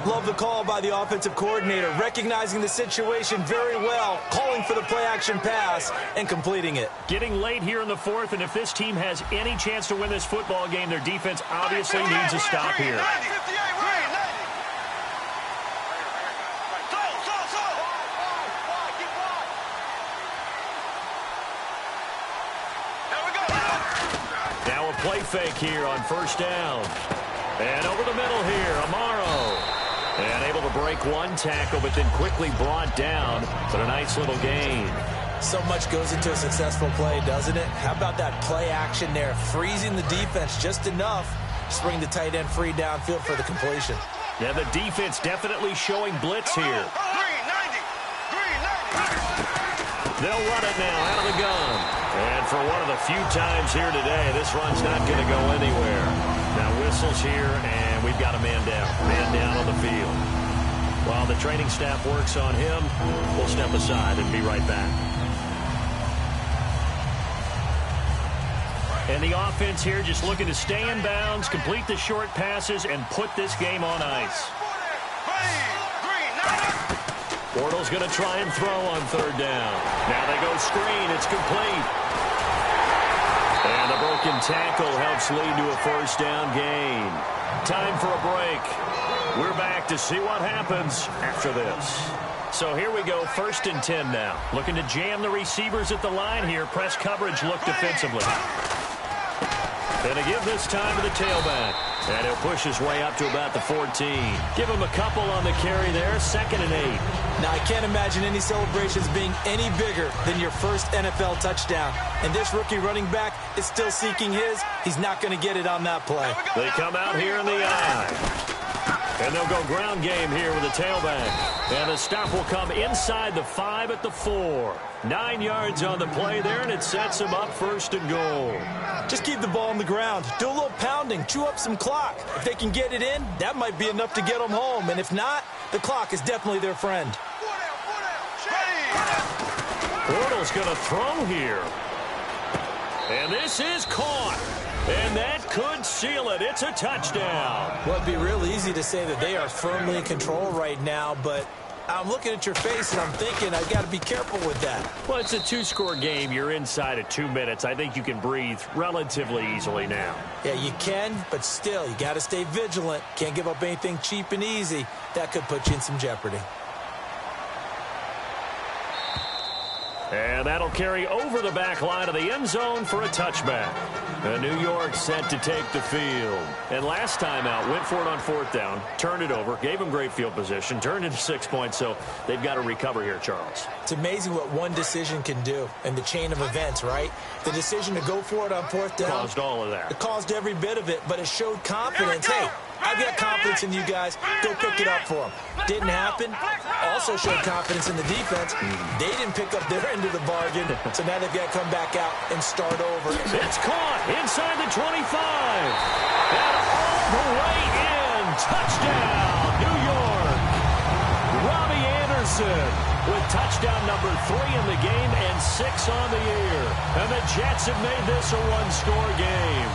S3: Love the call by the offensive coordinator, recognizing the situation very well, calling for the play-action pass, and completing it.
S2: Getting late here in the fourth, and if this team has any chance to win this football game, their defense obviously needs a stop here. Play fake here on first down. And over the middle here, Amaro. And able to break one tackle, but then quickly brought down. But a nice little gain.
S3: So much goes into a successful play, doesn't it? How about that play action there? Freezing the defense just enough to bring the tight end free downfield for the completion.
S2: Yeah, the defense definitely showing blitz here. They'll run it now out of the gun. And for one of the few times here today, this run's not going to go anywhere. Now whistles here, and we've got a man down on the field. While the training staff works on him, we'll step aside and be right back. And the offense here just looking to stay in bounds, complete the short passes, and put this game on ice. Bortles going to try and throw on third down. Now they go screen. It's complete. And the broken tackle helps lead to a first down gain. Time for a break. We're back to see what happens after this. So here we go, 1st and 10 now. Looking to jam the receivers at the line here. Press coverage look defensively. And to give this time to the tailback. And he'll push his way up to about the 14. Give him a couple on the carry there, 2nd and 8.
S3: Now, I can't imagine any celebrations being any bigger than your first NFL touchdown. And this rookie running back is still seeking his. He's not going to get it on that play.
S2: They come out here in the eye. And they'll go ground game here with the tailback. And the stop will come inside the 5 at the 4. 9 yards on the play there, and it sets them up 1st and goal.
S3: Just keep the ball on the ground. Do a little pounding. Chew up some clock. If they can get it in, that might be enough to get them home. And if not, the clock is definitely their friend.
S2: Bortles going to throw here. And this is caught. And that could seal it. It's a touchdown.
S3: Well, it'd be real easy to say that they are firmly in control right now, but I'm looking at your face and I'm thinking I've got to be careful with that.
S2: Well, it's a two-score game. You're inside of 2 minutes. I think you can breathe relatively easily now.
S3: Yeah, you can, but still, you got to stay vigilant. Can't give up anything cheap and easy. That could put you in some jeopardy.
S2: And that'll carry over the back line of the end zone for a touchback. And New York set to take the field. And last time out, went for it on 4th down, turned it over, gave them great field position, turned into 6 points, so they've got to recover here, Charles.
S3: It's amazing what one decision can do in the chain of events, right? The decision to go for it on 4th down.
S2: Caused all of that.
S3: It caused every bit of it, but it showed confidence. Hey, I've got confidence in you guys. Go pick it up for them. Didn't happen. Also showed confidence in the defense. They didn't pick up their end of the bargain, so now they've got to come back out and start over.
S2: It's caught inside the 25. And all the way in. Touchdown, New York. Robbie Anderson with touchdown number 3 in the game and 6 on the year. And the Jets have made this a one-score game.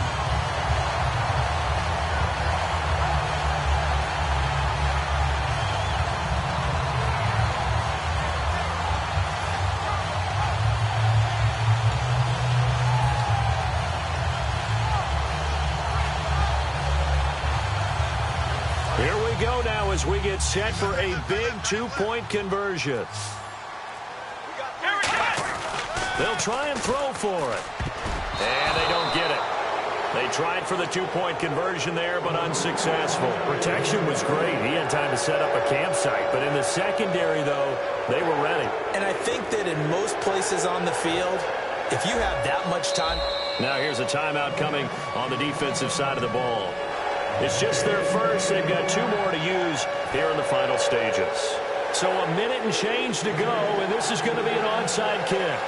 S2: Go now as we get set for a big 2-point conversion. They'll try and throw for it. And they don't get it. They tried for the 2-point conversion there, but unsuccessful. Protection was great. He had time to set up a campsite. But in the secondary, though, they were ready.
S3: And I think that in most places on the field, if you have that much time.
S2: Now here's a timeout coming on the defensive side of the ball. It's just their first. They've got 2 more to use here in the final stages. So a minute and change to go, and this is going to be an onside kick.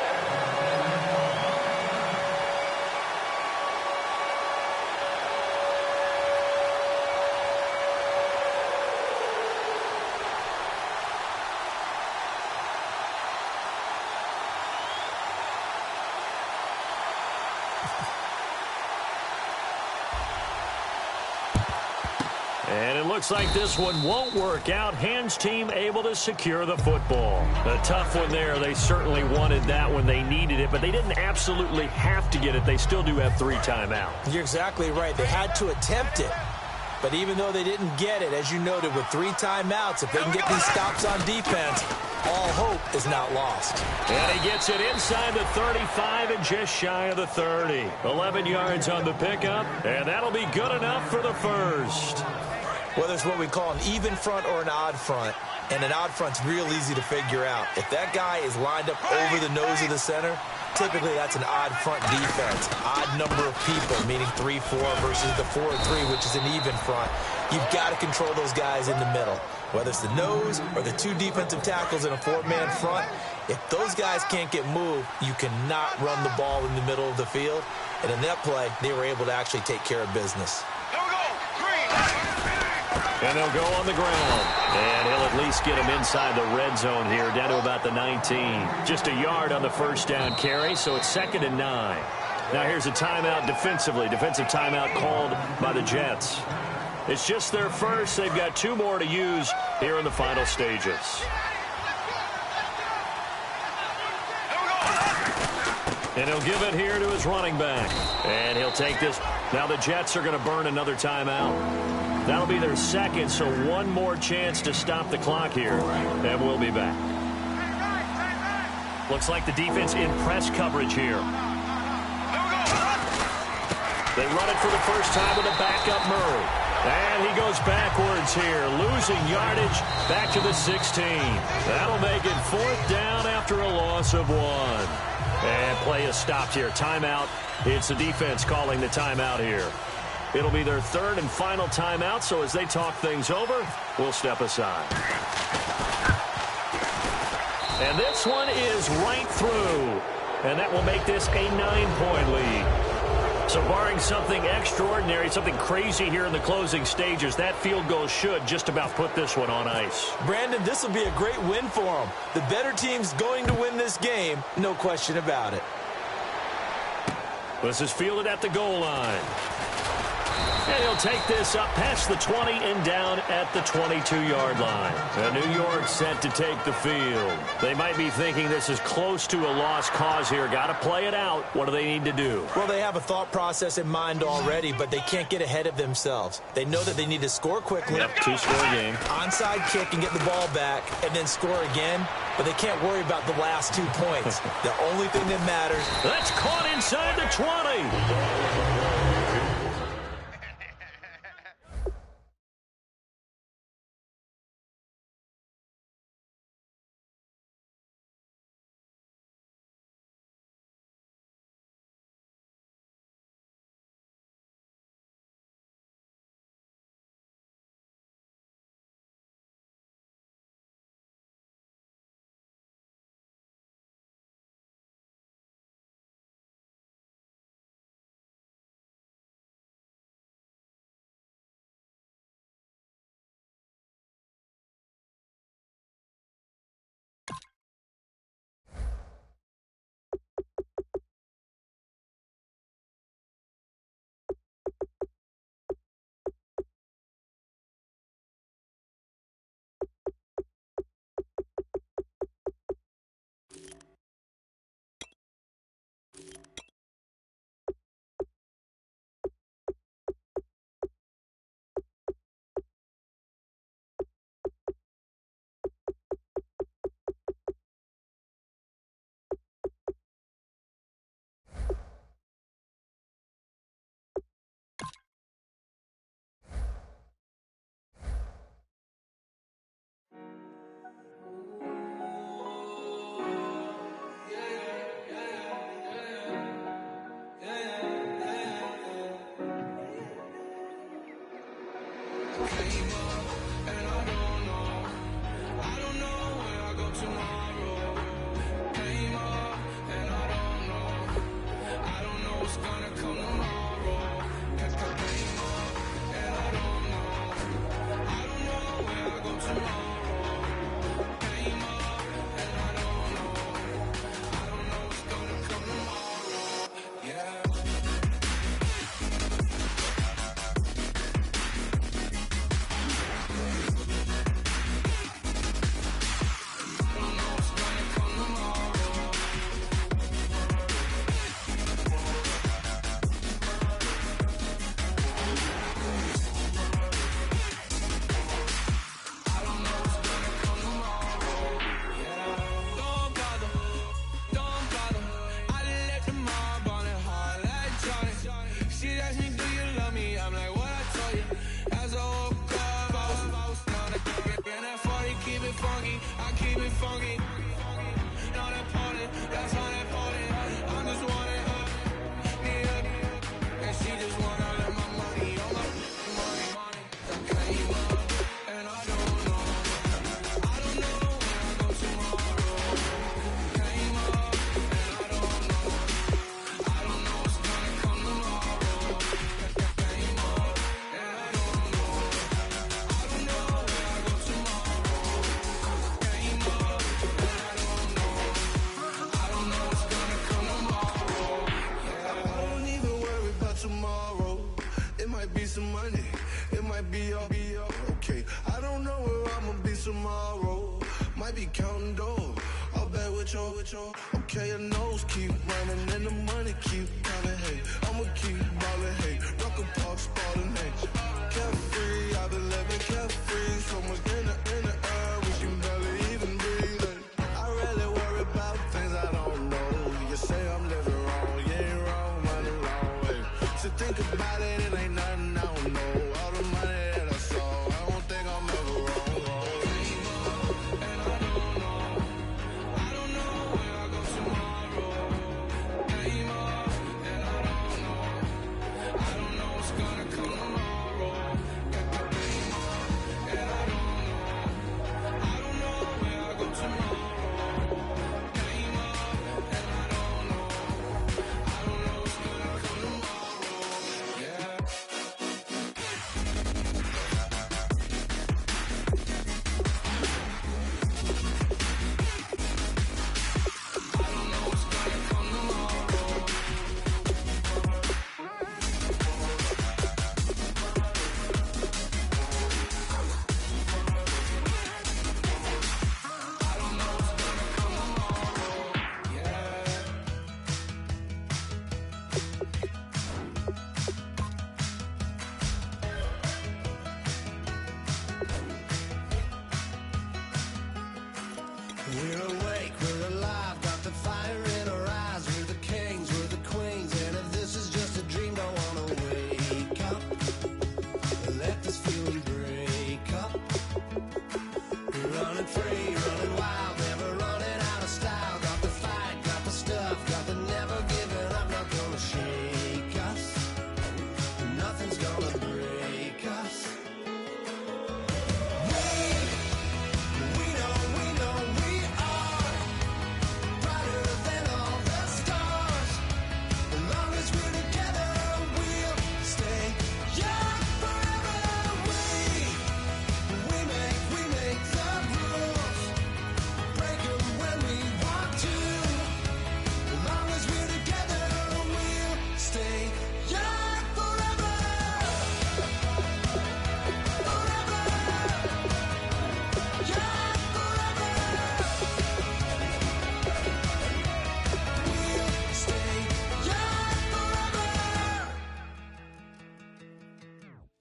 S2: And it looks like this one won't work out. Hands team able to secure the football. A tough one there. They certainly wanted that when they needed it, but they didn't absolutely have to get it. They still do have 3 timeouts.
S3: You're exactly right. They had to attempt it. But even though they didn't get it, as you noted, with 3 timeouts, if they can get these stops on defense, all hope is not lost.
S2: And he gets it inside the 35 and just shy of the 30. 11 yards on the pickup, and that'll be good enough for the first.
S3: Whether it's what we call an even front or an odd front, and an odd front's real easy to figure out. If that guy is lined up over the nose of the center, typically that's an odd front defense. Odd number of people, meaning 3-4 versus the 4-3, which is an even front. You've got to control those guys in the middle. Whether it's the nose or the 2 defensive tackles in a 4-man front, if those guys can't get moved, you cannot run the ball in the middle of the field. And in that play, they were able to actually take care of business.
S2: And they'll go on the ground. And he'll at least get him inside the red zone here, down to about the 19. Just a yard on the first down carry, so it's 2nd and 9. Now here's a timeout defensively. Defensive timeout called by the Jets. It's just their first. They've got 2 more to use here in the final stages. And he'll give it here to his running back. And he'll take this. Now the Jets are going to burn another timeout. That'll be their 2nd, so 1 more chance to stop the clock here. And we'll be back. Looks like the defense in press coverage here. They run it for the first time with a backup Murray. And he goes backwards here, losing yardage back to the 16. That'll make it 4th down after a loss of 1. And play is stopped here. Timeout. It's the defense calling the timeout here. It'll be their 3rd and final timeout, so as they talk things over, we'll step aside. And this one is right through. And that will make this a 9-point lead. So barring something extraordinary, something crazy here in the closing stages, that field goal should just about put this one on ice.
S3: Brandon, this will be a great win for them. The better team's going to win this game, no question about it.
S2: This is fielded at the goal line. And he'll take this up past the 20 and down at the 22-yard line. And New York set to take the field. They might be thinking this is close to a lost cause here. Got to play it out. What do they need to do?
S3: Well, they have a thought process in mind already, but they can't get ahead of themselves. They know that they need to score quickly.
S2: Yep, two-score game.
S3: Onside kick and get the ball back and then score again, but they can't worry about the last 2 points. The only thing that matters.
S2: That's caught inside the 20.
S5: Okay, your nose keep running and the money keep coming. Hey, I'ma keep ballin'. Hey, rock a park spallin'. Hey, carefree, I've been living carefree. So much in the air, we can barely even breathe. Hey, I really worry about things I don't know. You say I'm living wrong, you ain't wrong, money long. Hey, so think about it, it ain't nothing I don't know. All the money that I saw, I don't think I'm ever wrong.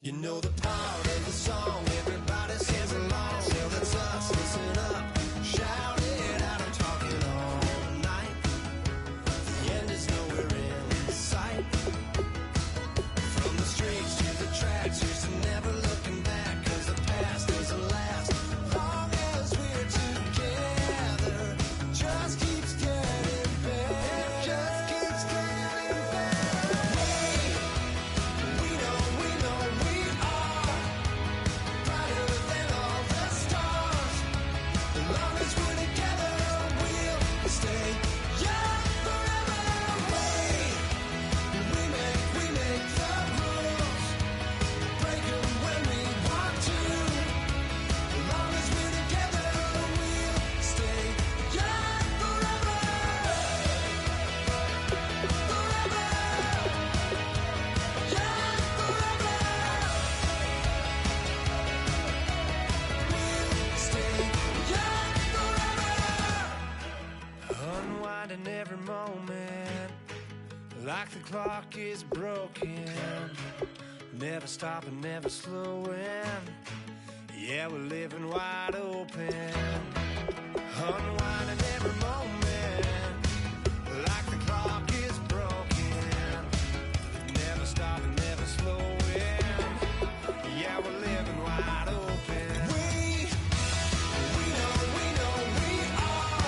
S5: You know the part of the song, everybody sings along. Well, that's us, listen up, shout it out, I'm talking all night. The end is nowhere in sight. From the streets to the tracks, here's to never looking back, 'cause the past doesn't last. Long as we're together, just keeps getting better, just keeps getting better. We know we are brighter than all the stars. As long as we're together, we'll stay young forever. We make the rules, break 'em when we want to. As long as we're together, we'll stay young forever. Forever. Young forever. Stay young forever. Unwinding every moment, like the clock is broken. Never stopping, never slowing. Yeah, we're living wide open. Unwinding every moment, like the clock is broken. Never stopping, never slowing. Yeah, we're living wide open. We know we are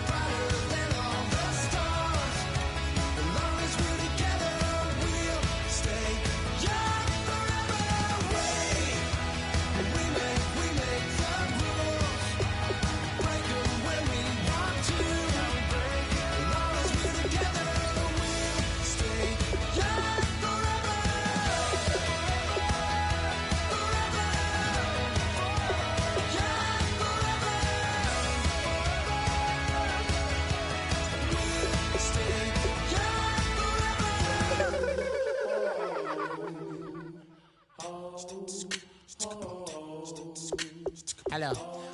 S5: brighter than all the stars. As long as we're together, we'll stay young forever. We make the rules, break 'em when we want to. As long as we're together, we'll stay young forever. Forever. Young forever. We'll stay young
S6: Hello,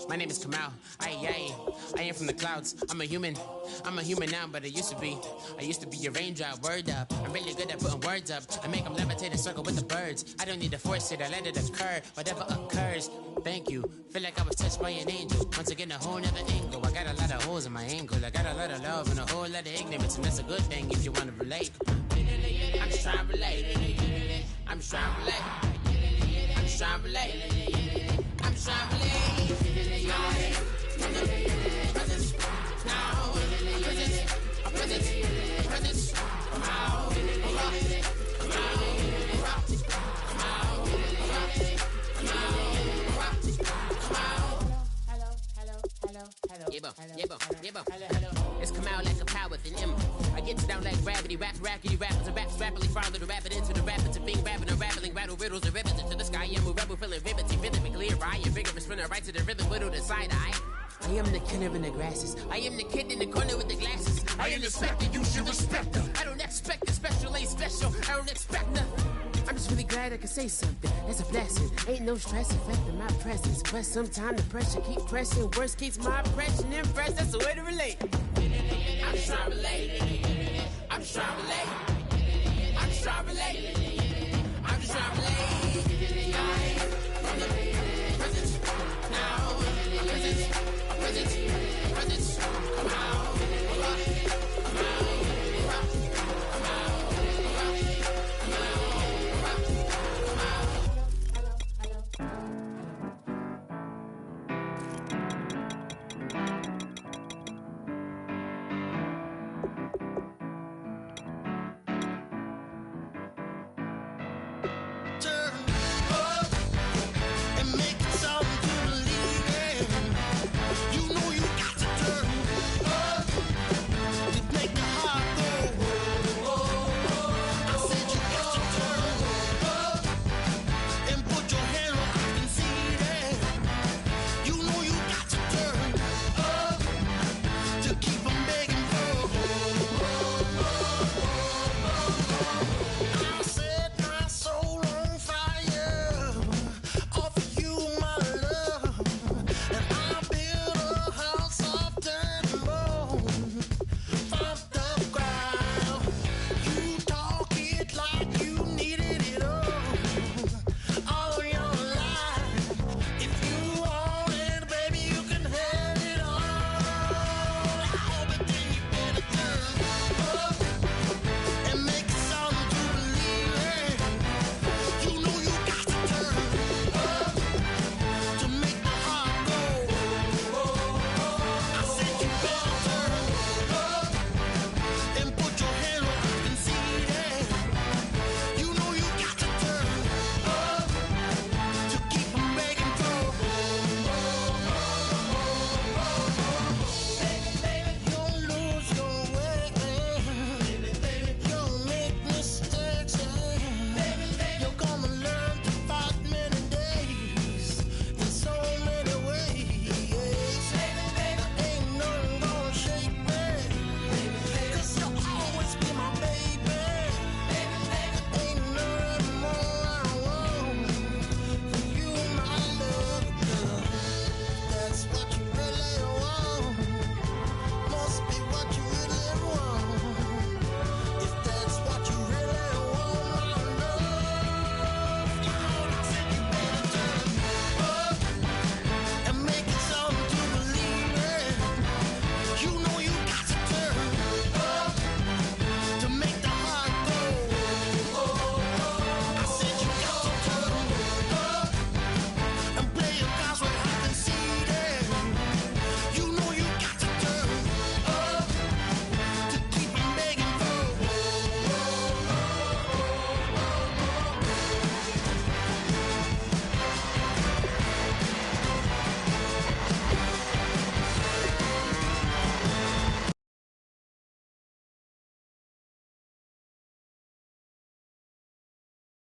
S6: my name is Kamal. I am from the clouds. I'm a human now, but I used to be a raindrop. Word up, I'm really good at putting words up. I make them levitate and circle with the birds. I don't need to force it, I let it occur. Whatever occurs, thank you. Feel like I was touched by an angel. Once again, a whole nother angle. I got a lot of holes in my ankle. I got a lot of love and a whole lot of ignorance, and that's a good thing if you want to relate. I'm just trying to relate. I'm just trying to relate. I'm just trying to relate. I'm just trying to relate. It's come out like a power with an M. I get down like gravity, rackety rappers and raps rapidly follow the rapid into the rapids of being rapping and rattling, rattle riddles and rivets into the sky. I'm a rebel feeling vividly clear. I am vigorous, spinner right to the rhythm, widow to side eye. I am the killer in the grasses. I am the kid in the corner with the glasses. I am the specter, you should respect them. I don't expect the special, ain't special. I don't expect nothing. I'm just really glad I can say something. That's a blessing. Ain't no stress affecting my presence. But sometimes the pressure keep pressing. Worst keeps my impression impressed. That's the way to relate. I'm just trying to relate. I'm just trying to relate. I'm just trying to